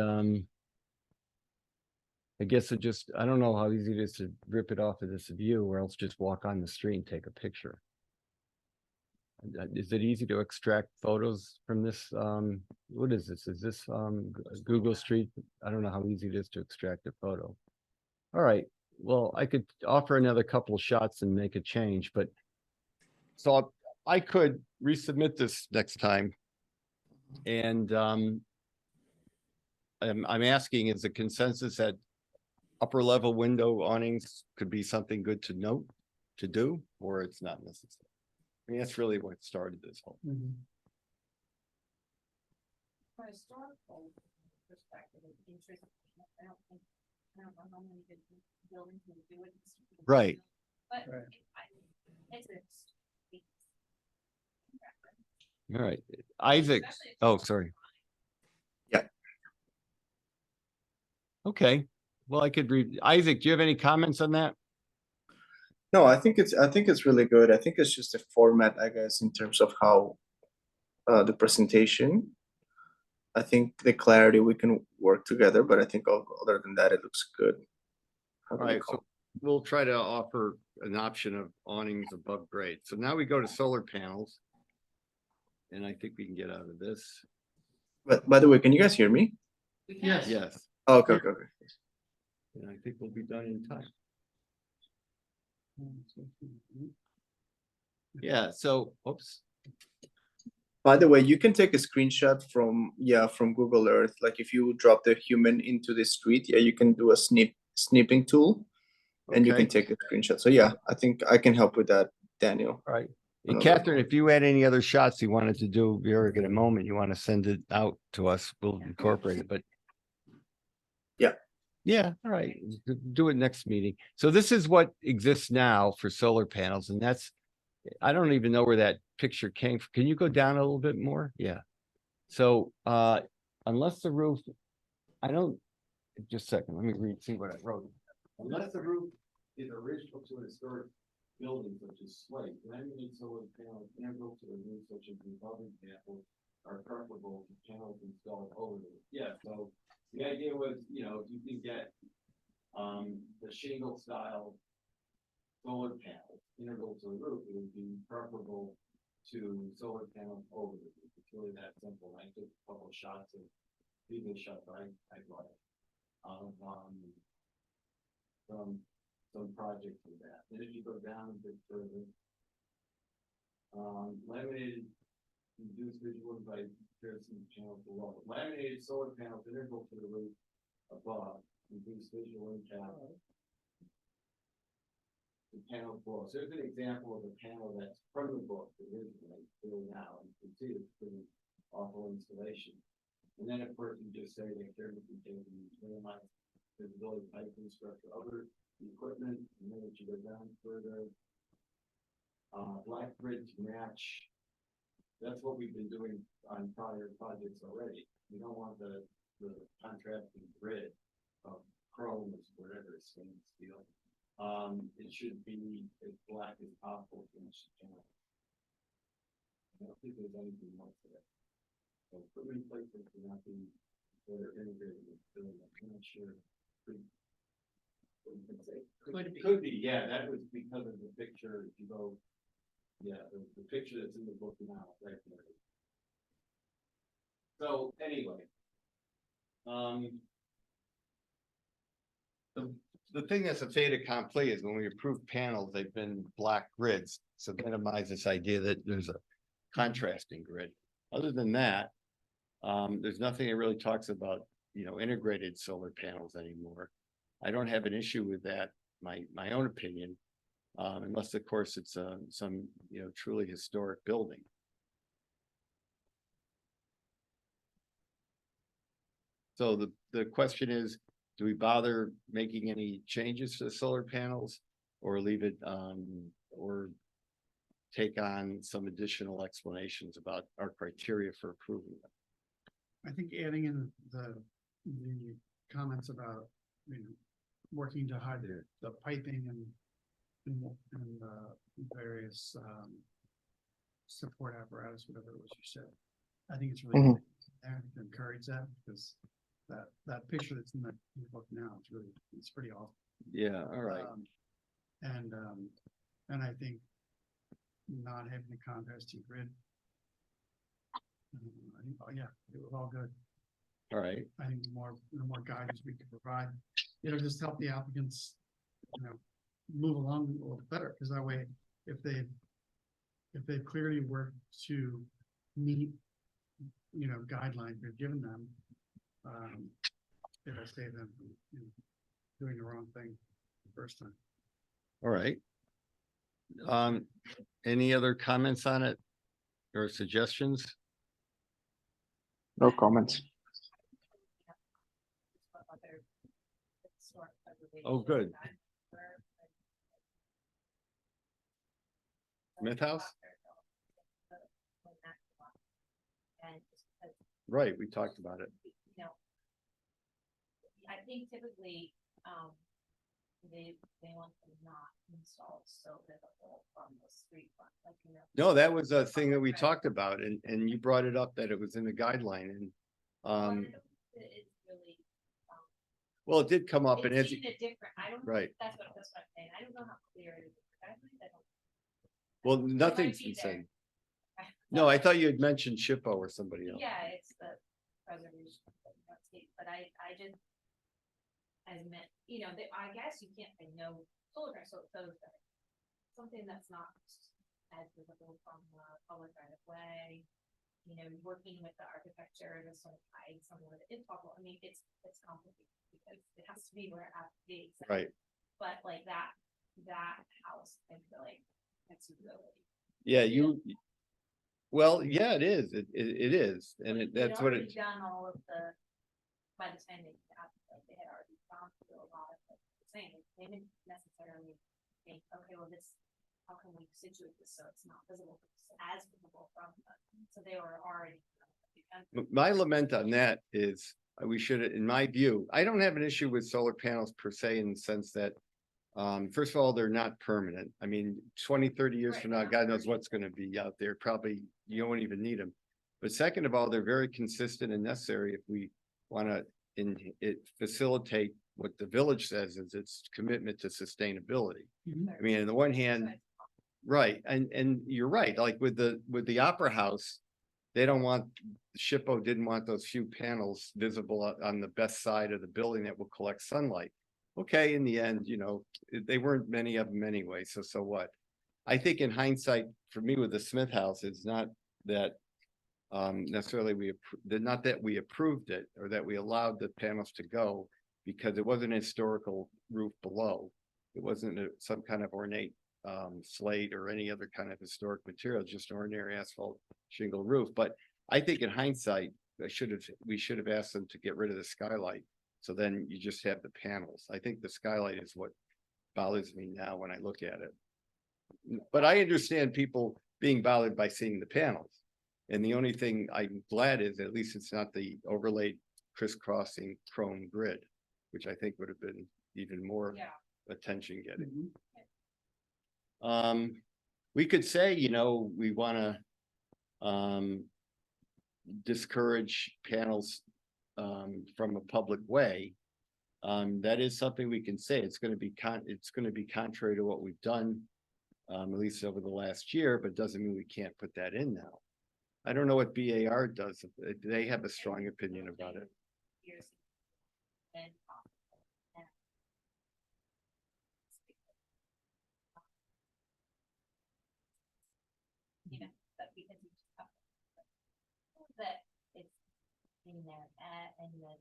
I guess I don't know how easy it is to rip it off of this view or else just walk on the street and take a picture. Is it easy to extract photos from this? What is this? Is this Google Street? I don't know how easy it is to extract a photo. All right, well, I could offer another couple of shots and make a change, but so I could resubmit this next time. And I'm asking, is the consensus that upper level window awnings could be something good to note, to do, or it's not necessary? I mean, that's really what started this whole. Mhm. From a historical perspective, it's interesting. I don't know how many good buildings would do it. Right. But Right. it's. All right, Isaac, oh, sorry. Yeah. Okay, well, I could read, Isaac, do you have any comments on that? No, I think it's really good. I think it's just a format, I guess, in terms of how the presentation. I think the clarity we can work together, but I think other than that, it looks good. How All do we right, call so we'll try to offer an option of awnings above grade. So now we go to solar panels. And I think we can get out of this. But by the way, can you guys hear me? Yes. Yes, Oh, okay, okay, okay. and I think we'll be done in time. Yeah, so, oops. By the way, you can take a screenshot from Google Earth. Like if you drop the human into the street, yeah, you can do a snipping tool and you can Okay. take a screenshot. So yeah, I think I can help with that, Daniel. All right. And Another Catherine, if you had any other shots you wanted to do, if you ever get a moment, you want to send it out to us, we'll incorporate it, but. Yeah. Yeah, all right, do it next meeting. So this is what exists now for solar panels, and that's, I don't even know where that picture came from. Can you go down a little bit more? Yeah. So, unless the roof, just a second, let me read, see what I wrote. Unless the roof is original to a historic building such as slate, laminated solar panels integral to the roof such as the above example are preferable to panels installed over it. Yeah, so the idea was, you know, if you can get the shingle style solar panels integral to the roof, it would be preferable to solar panels over the roof. It's really that simple. I took a couple of shots of previous shots I brought from some projects with that. Then if you go down a bit further, laminated induced visual by comparison channels below. Laminated solar panels integral to the roof above, induced visual impact. The panel below. So here's an example of a panel that's from the book originally, still now. You can see it's pretty awful installation. And then of course you just say that care to be taken to minimize visibility, piping, structure, other equipment, and then as you go down further. Black grid to match. That's what we've been doing on prior projects already. We don't want the contrasting grid of chrome or whatever, stainless steel. It it should be as black as possible. I don't think there's anything more to that. So put in places to not be, they're integrated with building, I'm not sure. Could be, yeah, that was because of the picture, if you go, yeah, the picture that's in the book now, right there. So anyway. The thing that's a fait accompli is when we approve panels, they've been black grids, so minimize this idea that there's a contrasting grid. Other than that, there's nothing that really talks about, integrated solar panels anymore. I don't have an issue with that, my own opinion, unless of course it's some, truly historic building. So the question is, do we bother making any changes to the solar panels or leave it, or take on some additional explanations about our criteria for approving them? I think adding in the comments about, working to hide the piping and various, support apparatus, whatever it was you said. I think it's really good to encourage that, because that picture that's in the book now, it's pretty awesome. Yeah, all right. And I think not having the contrasting grid. I think, yeah, it was all good. All right. I think the more guidance we can provide, it'll just help the applicants, move along a little better, because that way, if they clearly work to meet, guidelines we've given them, it'll save them from, doing the wrong thing the first time. All right. Any other comments on it or suggestions? No comments. Oh, good. Smith House? Right, we talked about it. I think typically, they want them not installed so visible from the street front, like, No, that was a thing that we talked about, and you brought it up that it was in the guideline, and It's really, well, it did come up, and it's as seen a different, I don't know, right. that's what I'm saying, I don't know how clear it is. I don't. Well, It nothing's might be been said. there. No, I thought you had mentioned Shippo or somebody else. Yeah, it's the preservation, but I just. As meant, I guess you can't say no solar panels, so something that's not as visible from the public right of way. Working with the architecture to sort of hide some of it. It's possible. I mean, it's complicated because it has to be where it has to be. So, Right. but like that house, I feel like it's really. Yeah, well, yeah, it is. It is, and that's what They'd already it. done all of the, by the time they had already gone through a lot of the same. They didn't necessarily think, okay, well, how can we situate this so it's not visible, as visible from them? So they were already. My lament on that is we should, in my view, I don't have an issue with solar panels per se in the sense that, first of all, they're not permanent. I mean, 20, 30 years Right, from now, not God knows permanent. what's going to be out there. Probably you won't even need them. But second of all, they're very consistent and necessary if we want to facilitate what the village says is its commitment to sustainability. I mean, on the one hand, right, and you're right, like with the Opera House, they don't want, Shippo didn't want those few panels visible on the best side of the building that will collect sunlight. Okay, in the end, they weren't many of them anyway, so what? I think in hindsight, for me with the Smith House, it's not that necessarily not that we approved it or that we allowed the panels to go, because it wasn't a historical roof below. It wasn't some kind of ornate slate or any other kind of historic material, just ordinary asphalt shingle roof. But I think in hindsight, we should have asked them to get rid of the skylight. So then you just have the panels. I think the skylight is what bothers me now when I look at it. But I understand people being bothered by seeing the panels. And the only thing I'm glad is at least it's not the overlaid crisscrossing chrome grid, which I think would have been even more Yeah. attention getting. We could say, you know, we wanna discourage panels from a public way. That is something we can say. It's gonna be contrary to what we've done, at least over the last year, but doesn't mean we can't put that in now. I don't know what BAR does. They have a strong opinion about it. Years and you know, but because you just have that it's in there and then.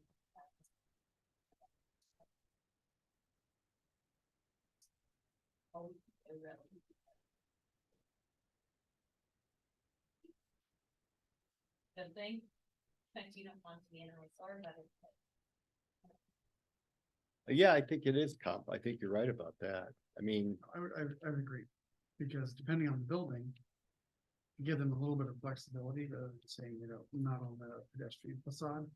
Oh, really. Good thing, but you don't want to be in a resort, but it's. Yeah, I think it is I think you're right about that. I mean, I would agree, because depending on the building, give them a little bit of flexibility to saying, you know, not on the pedestrian facade.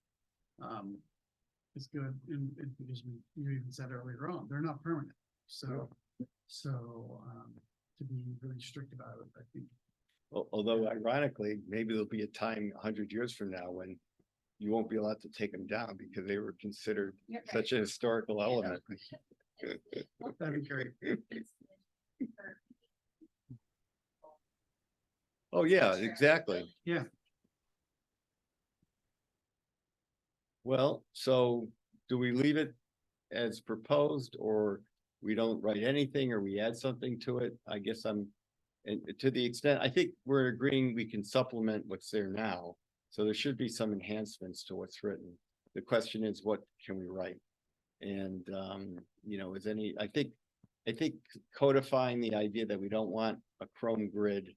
It's good, and because you even said earlier on, they're not permanent, so, to be really strict about it, I think. although ironically, maybe there'll be a time 100 years from now when you won't be allowed to take them down because they were considered such a historical element. That'd be great. Oh, yeah, exactly. Yeah. Well, so do we leave it as proposed, or we don't write anything, or we add something to it? I guess and to the extent, I think we're agreeing we can supplement what's there now. So there should be some enhancements to what's written. The question is, what can we write? And, you know, I think codifying the idea that we don't want a chrome grid,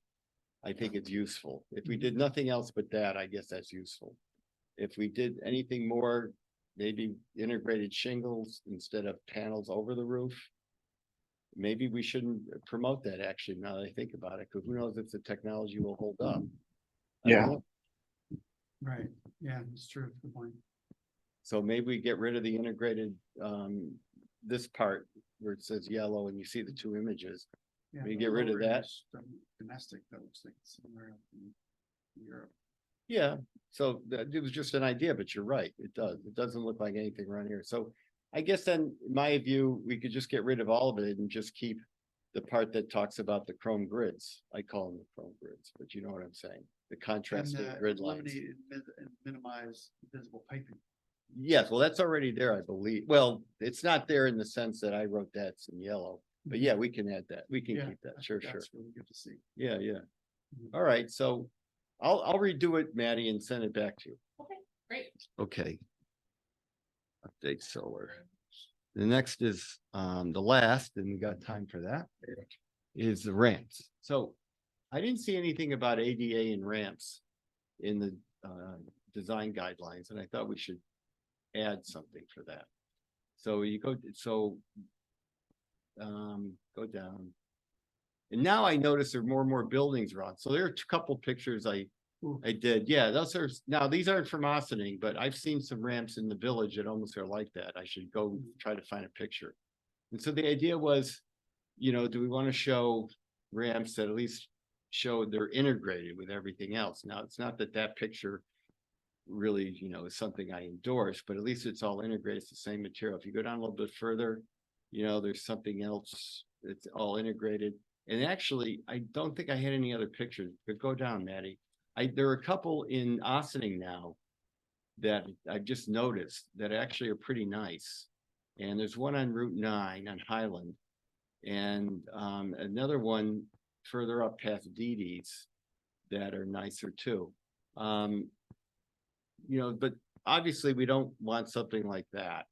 I think it's useful. If we did nothing else but that, I guess that's useful. If we did anything more, maybe integrated shingles instead of panels over the roof. Maybe we shouldn't promote that, actually, now that I think about it, because who knows if the technology will hold up. I don't know. Right, yeah, it's true, good point. So maybe we get rid of the integrated, this part where it says yellow and you see the two images. Yeah, We the get rid of lower that? is the Domestic, that looks like somewhere up in Europe. Yeah, so it was just an idea, but you're right, it does. It doesn't look like anything around here. So I guess then, in my view, we could just get rid of all of it and just keep the part that talks about the chrome grids. I call them the chrome grids, but you know what I'm saying? The contrasting grid lines. Eliminate and minimize visible piping. Yes, well, that's already there, I believe. Well, it's not there in the sense that I wrote that's in yellow, but yeah, we can add that. We can Yeah, keep that. I Sure, think sure. that's really good to see. Yeah, yeah. Mhm. All right, so I'll redo it, Maddie, and send it back to you. Okay, great. Okay. Update solar. The next is the last, and we got time for that, is the ramps. So I didn't see anything about ADA and ramps in the design guidelines, and I thought we should add something for that. So you go down. And now I notice there are more and more buildings around. So there are a couple pictures I did. Yeah, now these aren't from Ossining, but I've seen some ramps in the village that almost are like that. I should go try to find a picture. And so the idea was, you know, do we want to show ramps that at least show they're integrated with everything else? Now, it's not that picture really, you know, is something I endorse, but at least it's all integrated. It's the same material. If you go down a little bit further, you know, there's something else. It's all integrated. And actually, I don't think I had any other pictures, but go down, Maddie. There are a couple in Ossining now that I've just noticed that actually are pretty nice. And there's one on Route 9 on Highland, and another one further up past Dee Dee's that are nicer too. You know, but obviously we don't want something like that.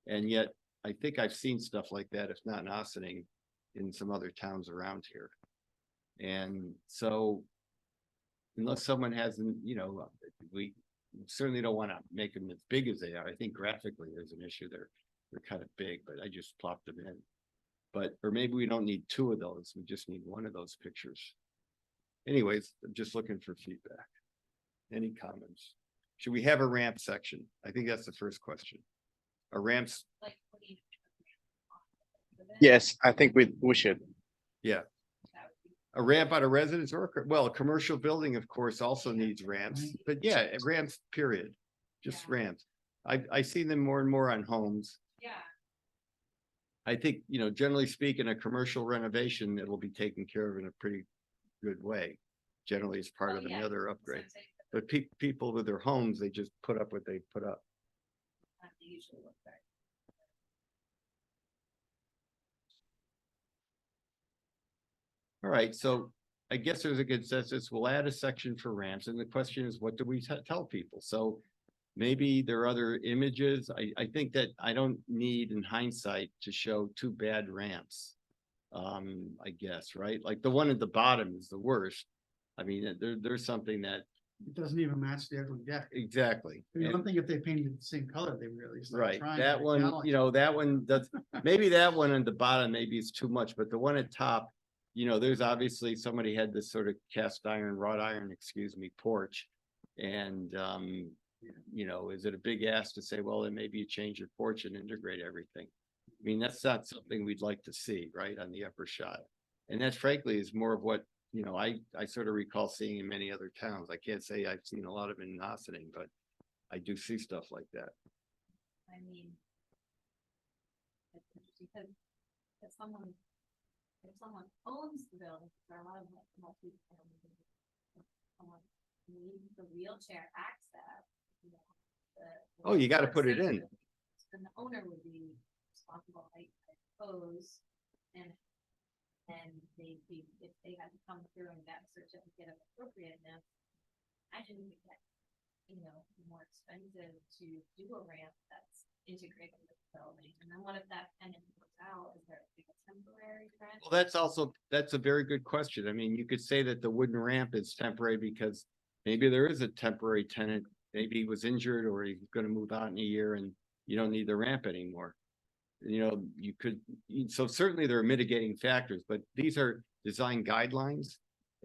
And yet I think I've seen stuff like that, if not in Ossining, in some other towns around here. And so unless someone hasn't, you know, we certainly don't want to make them as big as they are. I think graphically there's an issue there. They're kind of big, but I just plopped them in. But, or maybe we don't need two of those. We just need one of those pictures. Anyways, I'm just looking for feedback. Any comments? Should we have a ramp section? I think that's the first question. A ramps, Like, what do you? Yes, I think we should. yeah. A ramp on a residence or, well, a commercial building, of course, also needs ramps, but yeah, ramps, period. Just Yeah. ramps. I see them more and more on homes. Yeah, I think, generally speaking, a commercial renovation, it'll be taken care of in a pretty good way. Generally, it's part Oh, of any yeah, other that's what upgrade. I'm saying, But people with their homes, they just put up what they put up. they usually look very. All right, so I guess there's a consensus. We'll add a section for ramps, and the question is, what do we tell people? So maybe there are other images. I think that I don't need in hindsight to show two bad ramps. I guess, right? Like the one at the bottom is the worst. I mean, there's something that, It doesn't even match the ugly deck. exactly. I mean, And- one thing if they painted the same color, they really. start Right, trying that to one, acknowledge it. that one does, maybe that one at the bottom, maybe it's too much, but the one at top. There's obviously somebody had this sort of cast iron, wrought iron, excuse me, porch. And, is it a big ask to say, well, then maybe you change your porch and integrate everything? I mean, that's not something we'd like to see, right, on the upper shot. And that frankly is more of what, I sort of recall seeing in many other towns. I can't say I've seen a lot of it in Ossining, but I do see stuff like that. I mean. It's interesting because if someone owns the building, there are a lot of like multi-family. Someone needs the wheelchair access. you know, the Oh, you gotta put it in. safety, then the owner would be responsible, I suppose, and. And if they had to come through and get a certificate of appropriateness, I didn't think that, more expensive to do a ramp that's integrated with the building. And then what if that tenant goes out? Is there like a temporary rent? Well, that's a very good question. I mean, you could say that the wooden ramp is temporary because maybe there is a temporary tenant. Maybe he was injured or he's gonna move out in a year and you don't need the ramp anymore. So certainly there are mitigating factors, but these are design guidelines.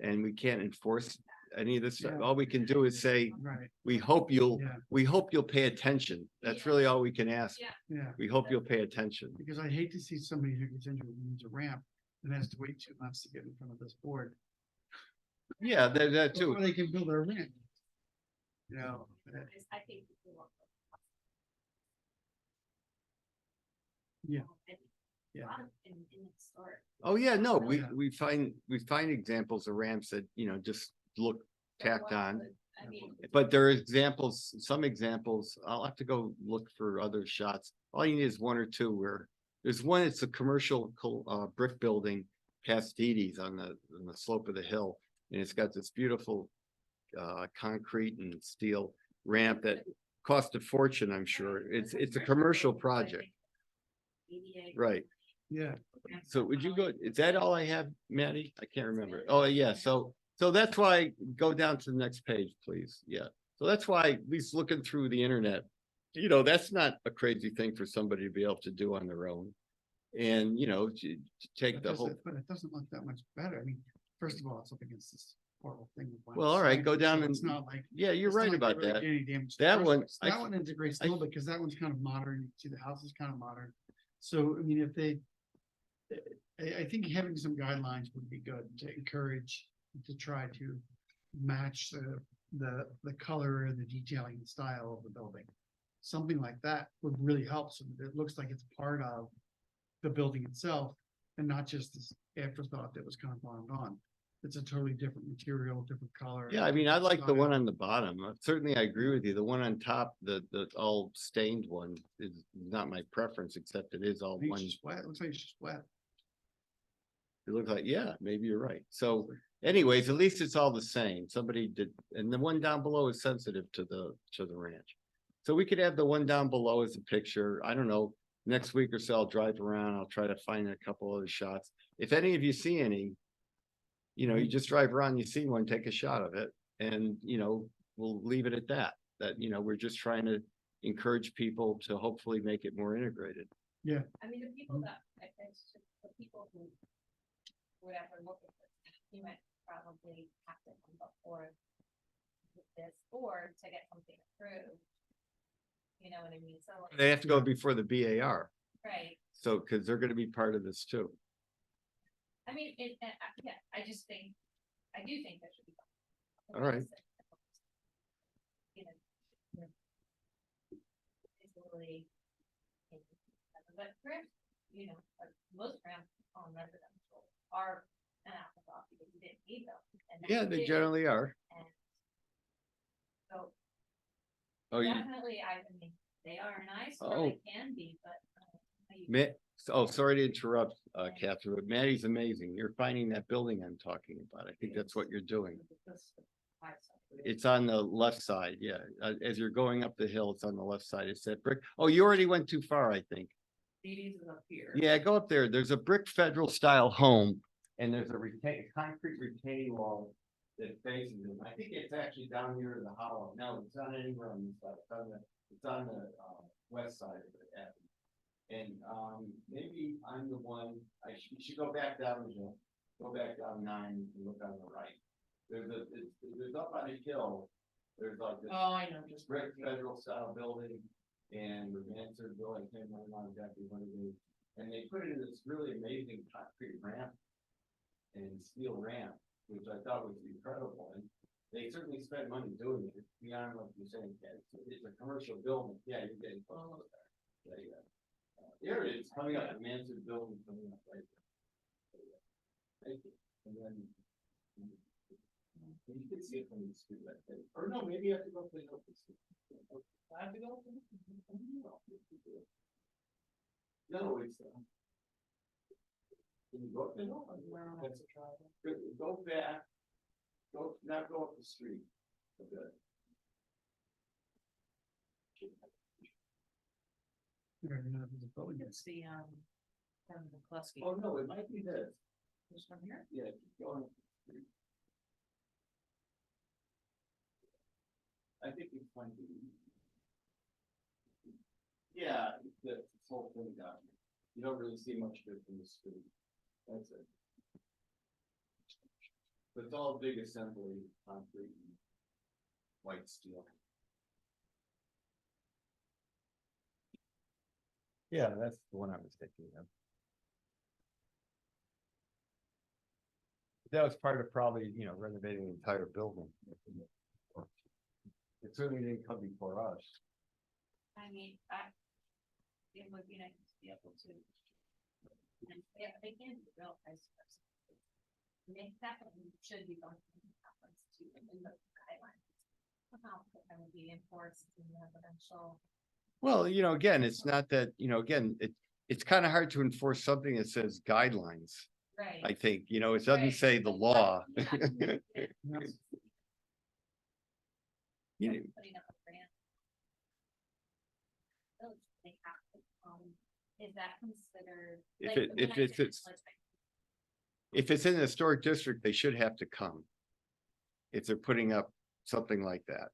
And we can't enforce any of this stuff. Yeah. All we can do is say, Right, we hope you'll yeah, pay attention. That's Yeah. really all we can ask. Yeah. yeah, We hope you'll pay attention. because I hate to see somebody who gets injured and needs a ramp and has to wait 2 months to get in front of this board. Yeah, that too. Before they can build their ramp. You know, Because I think people want. Yeah. And Yeah. a lot of in the store. Oh, yeah, no, we, Yeah. we find examples of ramps that, just look tacked on. I mean. But there are examples, some examples, I'll have to go look for other shots. All you need is one or two where there's one, it's a commercial brick building past Didi's on the slope of the hill. And it's got this beautiful concrete and steel ramp that cost a fortune, I'm sure. It's a commercial project, right? yeah, So would you go, is that all I have, Maddie? I can't remember. Oh, yeah, so that's why, go down to the next page, please. Yeah. So that's why, at least looking through the internet, that's not a crazy thing for somebody to be able to do on their own. And, to take but the whole, it doesn't look that much better. I mean, first of all, it's up against this horrible thing. with Well, all right, go signage, down so It's and- not like. yeah, you're it's not right like they about really that. did any damage to the That first one, place. I- That one integrates a I- little bit because that one's kind of modern. You see, the house is kind of modern. So, I mean, if they. I think having some guidelines would be good to encourage, to try to match the color and the detailing and style of the building. Something like that would really help, so that it looks like it's part of the building itself and not just this afterthought that was kind of bombed on. It's a totally different material, different color. yeah, I mean, I like the one style. on the bottom. Certainly, I agree with you. The one on top, the all stained one is not my preference, except it is all I think one. it's just wet. It looks like it's just wet. It looks like, yeah, maybe you're right. So anyways, at least it's all the same. Somebody did, and the one down below is sensitive to the ranch. So we could have the one down below as a picture. I don't know, next week or so I'll drive around. I'll try to find a couple other shots. If any of you see any, you just drive around, you see one, take a shot of it. And, we'll leave it at that, we're just trying to encourage people to hopefully make it more integrated. I mean, the people that, it's just the people who. Whatever, look at this, you might probably have to come before. This board to get something approved. You know what I mean? So. like, They have to go before the BAR. Right, So, because they're gonna be part of this too. I mean, yeah, I just think, I do think that should be. All right. You know. It's really. But ramps, you know, like most ramps on residential are an afterthought because you didn't need them. and now Yeah, you they do, generally are. and So. Oh, you, Definitely, I mean, they are nice, or Oh. they can be, but. you- sorry to interrupt, Catherine, but Maddie's amazing. You're finding that building I'm talking about. I think that's what you're doing. It's on the left side, yeah. As you're going up the hill, it's on the left side. It's that brick. Oh, you already went too far, I think. CDs is up here. Yeah, go up there. There's a brick federal style home and there's a concrete retaining wall that faces it. I think it's actually down near the hollow. No, it's not anywhere on this side. It's on the west side of the avenue. And maybe I'm the one, you should go back down the hill. Go back down 9 and look on the right. There's up on a hill, there's like this Oh, I know, just brick federal style building and the answer building, I can't remember now exactly what it is. And they put it in this really amazing concrete ramp and steel ramp, which I thought was incredible. And they certainly spent money doing it. It's beyond what you're saying, Ken. It's a commercial building. Yeah, you're getting close to that. Yeah, yeah. There it is, coming up, the Mansard building coming up right there. Thank you. And then. You can see it from the street right there. Or no, maybe you have to go up the hill. I have to go up the hill? No, it's. Can you go up the hill? That's a try. Go back. Now go up the street. Okay. It's the, from McCluskey. Oh, no, it might be this. This one here? Yeah, keep going up the street. I think it's going to be. Yeah, this whole thing down here. You don't really see much of it from the street. That's it. But it's all big assembly, concrete and white steel. Yeah, that's the one I was thinking of. That was part of probably, renovating the entire building. It certainly didn't come before us. I mean, it would be nice to be able to. And they can be real price. They definitely should be going to in the guidelines. Of how that would be enforced in residential. Well, again, it's not that, again, it's kind of hard to enforce something that says guidelines. Right. I think, it doesn't Right. say the law. Yeah. You know, Putting up a grant. They have to, is that considered? If like, it- when if I it's- say it's- let's say- If it's in a historic district, they should have to come. If they're putting up something like that.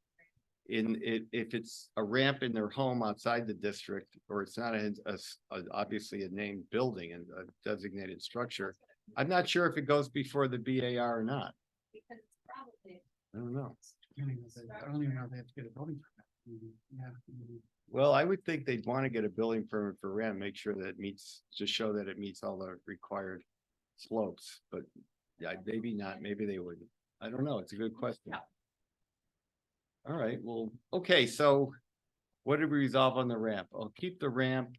If it's a ramp in their home outside the district, or it's not obviously a named building and a designated structure. I'm not sure if it goes before the BAR or not. Because it's probably. I don't know. I don't even know if they have to get a building permit. Yeah. Well, I would think they'd want to get a building permit for ramp, make sure that it meets, just show that it meets all the required slopes, but yeah, maybe not, maybe they wouldn't. I don't know, it's a good question. Yeah. All right, well, okay, so what did we resolve on the ramp? I'll keep the ramp.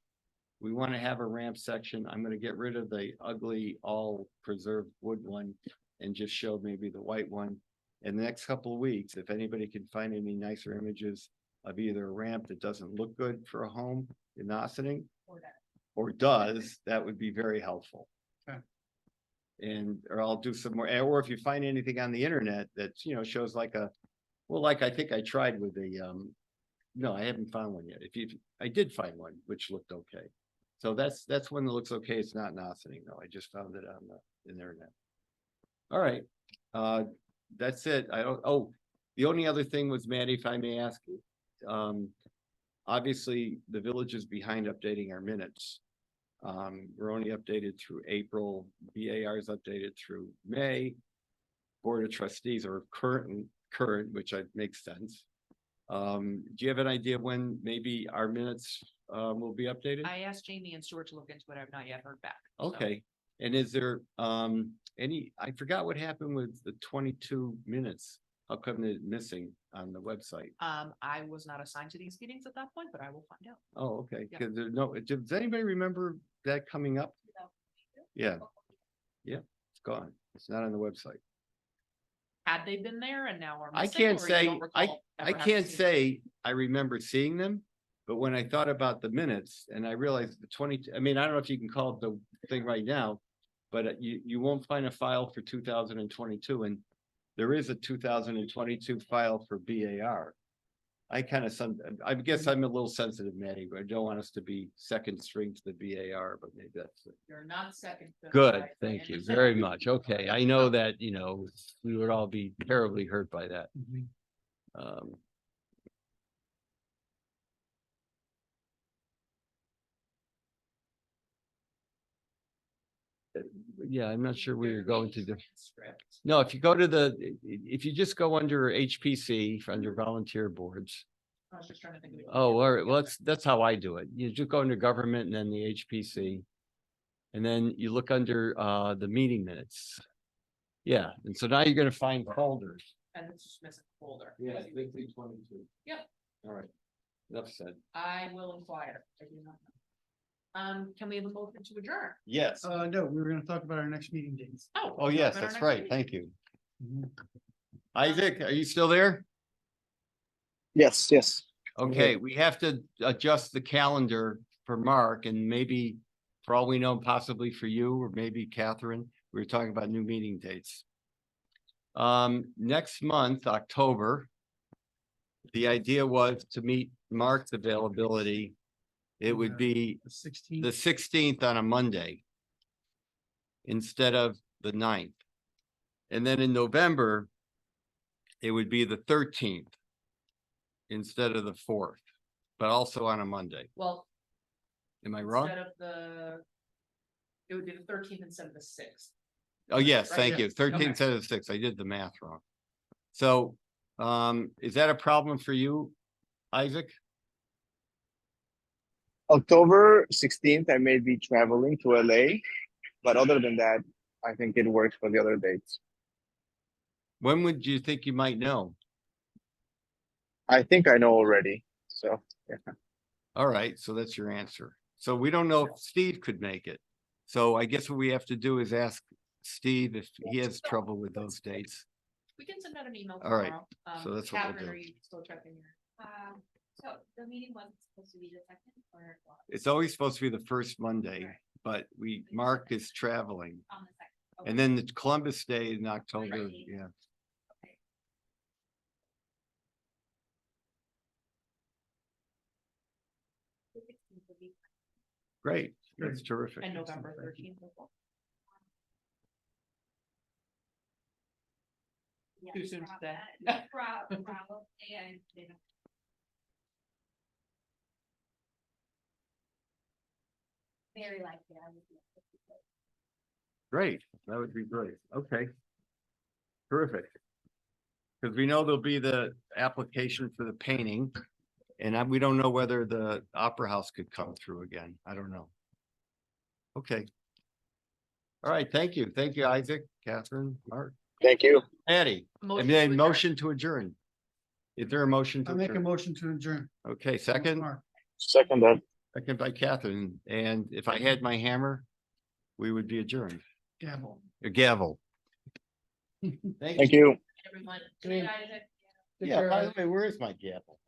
We want to have a ramp section. I'm gonna get rid of the ugly, all preserved wood one and just show maybe the white one. In the next couple of weeks, if anybody can find any nicer images of either a ramp that doesn't look good for a home in Ossining Or that. or does, that would be very helpful. Okay. And, or I'll do some more, or if you find anything on the internet that, shows like like I think I tried with no, I haven't found one yet. I did find one, which looked okay. So that's one that looks okay. It's not in Ossining though. I just found it on the internet. All right, that's it. The only other thing was, Maddie, if I may ask you, obviously the village is behind updating our minutes. We're only updated through April, BAR is updated through May. Board of Trustees are current, which makes sense. Do you have an idea when maybe our minutes will be updated? I asked Jamie and Stuart to look into it. I've not yet heard back. so. Okay, And is there, I forgot what happened with the 22 minutes. How come they're missing on the website? I was not assigned to these meetings at that point, but I will find out. Oh, okay, Yeah. because there's no, does anybody remember that coming up? Yeah. Yeah, it's gone. It's not on the website. Had they been there and now are I missing? can't or you say, don't recall I ever having can't seen them? say I remember seeing them. But when I thought about the minutes and I realized the 20, I mean, I don't know if you can call it the thing right now. But you won't find a file for 2022 and there is a 2022 file for BAR. I guess I'm a little sensitive, Maddie, but I don't want us to be second string to the BAR, but maybe that's it. You're not second. to the Good, right thank you hand. very much. Okay, I know that, we would all be terribly hurt by that. Um. Yeah, I'm not sure where you're going to. Transcript. No, if you just go under HPC, under volunteer boards. I was just trying to think of. it. Oh, all right. Well, that's how I do it. You just go under government and then the HPC. And then you look under the meeting minutes. Yeah, and so now you're gonna find folders. And it's just missing a folder. Yeah, big 22. Yep. All right. Enough said. I will inquire. I do not know. Can we have a motion to adjourn? Yes. No, we were gonna talk about our next meeting dates. Oh, yes, that's right. Thank you. Isaac, are you still there? Yes, yes. Okay, we have to adjust the calendar for Mark and maybe for all we know, possibly for you or maybe Catherine, we were talking about new meeting dates. Next month, October, the idea was to meet Mark's availability. It would be The 16th. the 16th on a Monday instead of the 9th. And then in November, it would be the 13th instead of the 4th, but also on a Monday. Well, Am I wrong? instead of it would be the 13th instead of the 6th. Oh, yes, Right, thank yeah. you. 13 instead of 6. I did the math wrong. So, is that a problem for you, Isaac? October 16th, I may be traveling to LA, but other than that, I think it works for the other dates. When would you think you might know? I think I know already, so, yeah. All right, so that's your answer. So we don't know if Steve could make it. So I guess what we have to do is ask Steve if he has trouble with those dates. We can send out an email All right, tomorrow. so that's what we'll Catherine, do. are you still checking your? So the meeting wasn't supposed to be the second or what? It's always supposed to be the first Monday, but Mark is traveling. On the second. And then the Columbus Day in October, Right. yeah. The 16th would be Great, that's terrific. And November 13th as well. Yeah, Too soon to prob- say. Probably, and they don't. Very likely, I would be. Great, that would be great. Okay. Terrific. Because we know there'll be the application for the painting. And we don't know whether the Opera House could come through again. I don't know. Okay. All right, thank you. Thank you, Isaac, Catherine, Mark, Thank you. Patty. Motion And to then adjourn. motion to adjourn. Is there a motion to I make a adjourn? motion to adjourn. Okay, second, Mark. Second that. second by Catherine. And if I had my hammer, we would be adjourned. Gavel. A gavel. Thank you. Everyone. Good night. Isaac. Yeah, by the way, where is my gavel?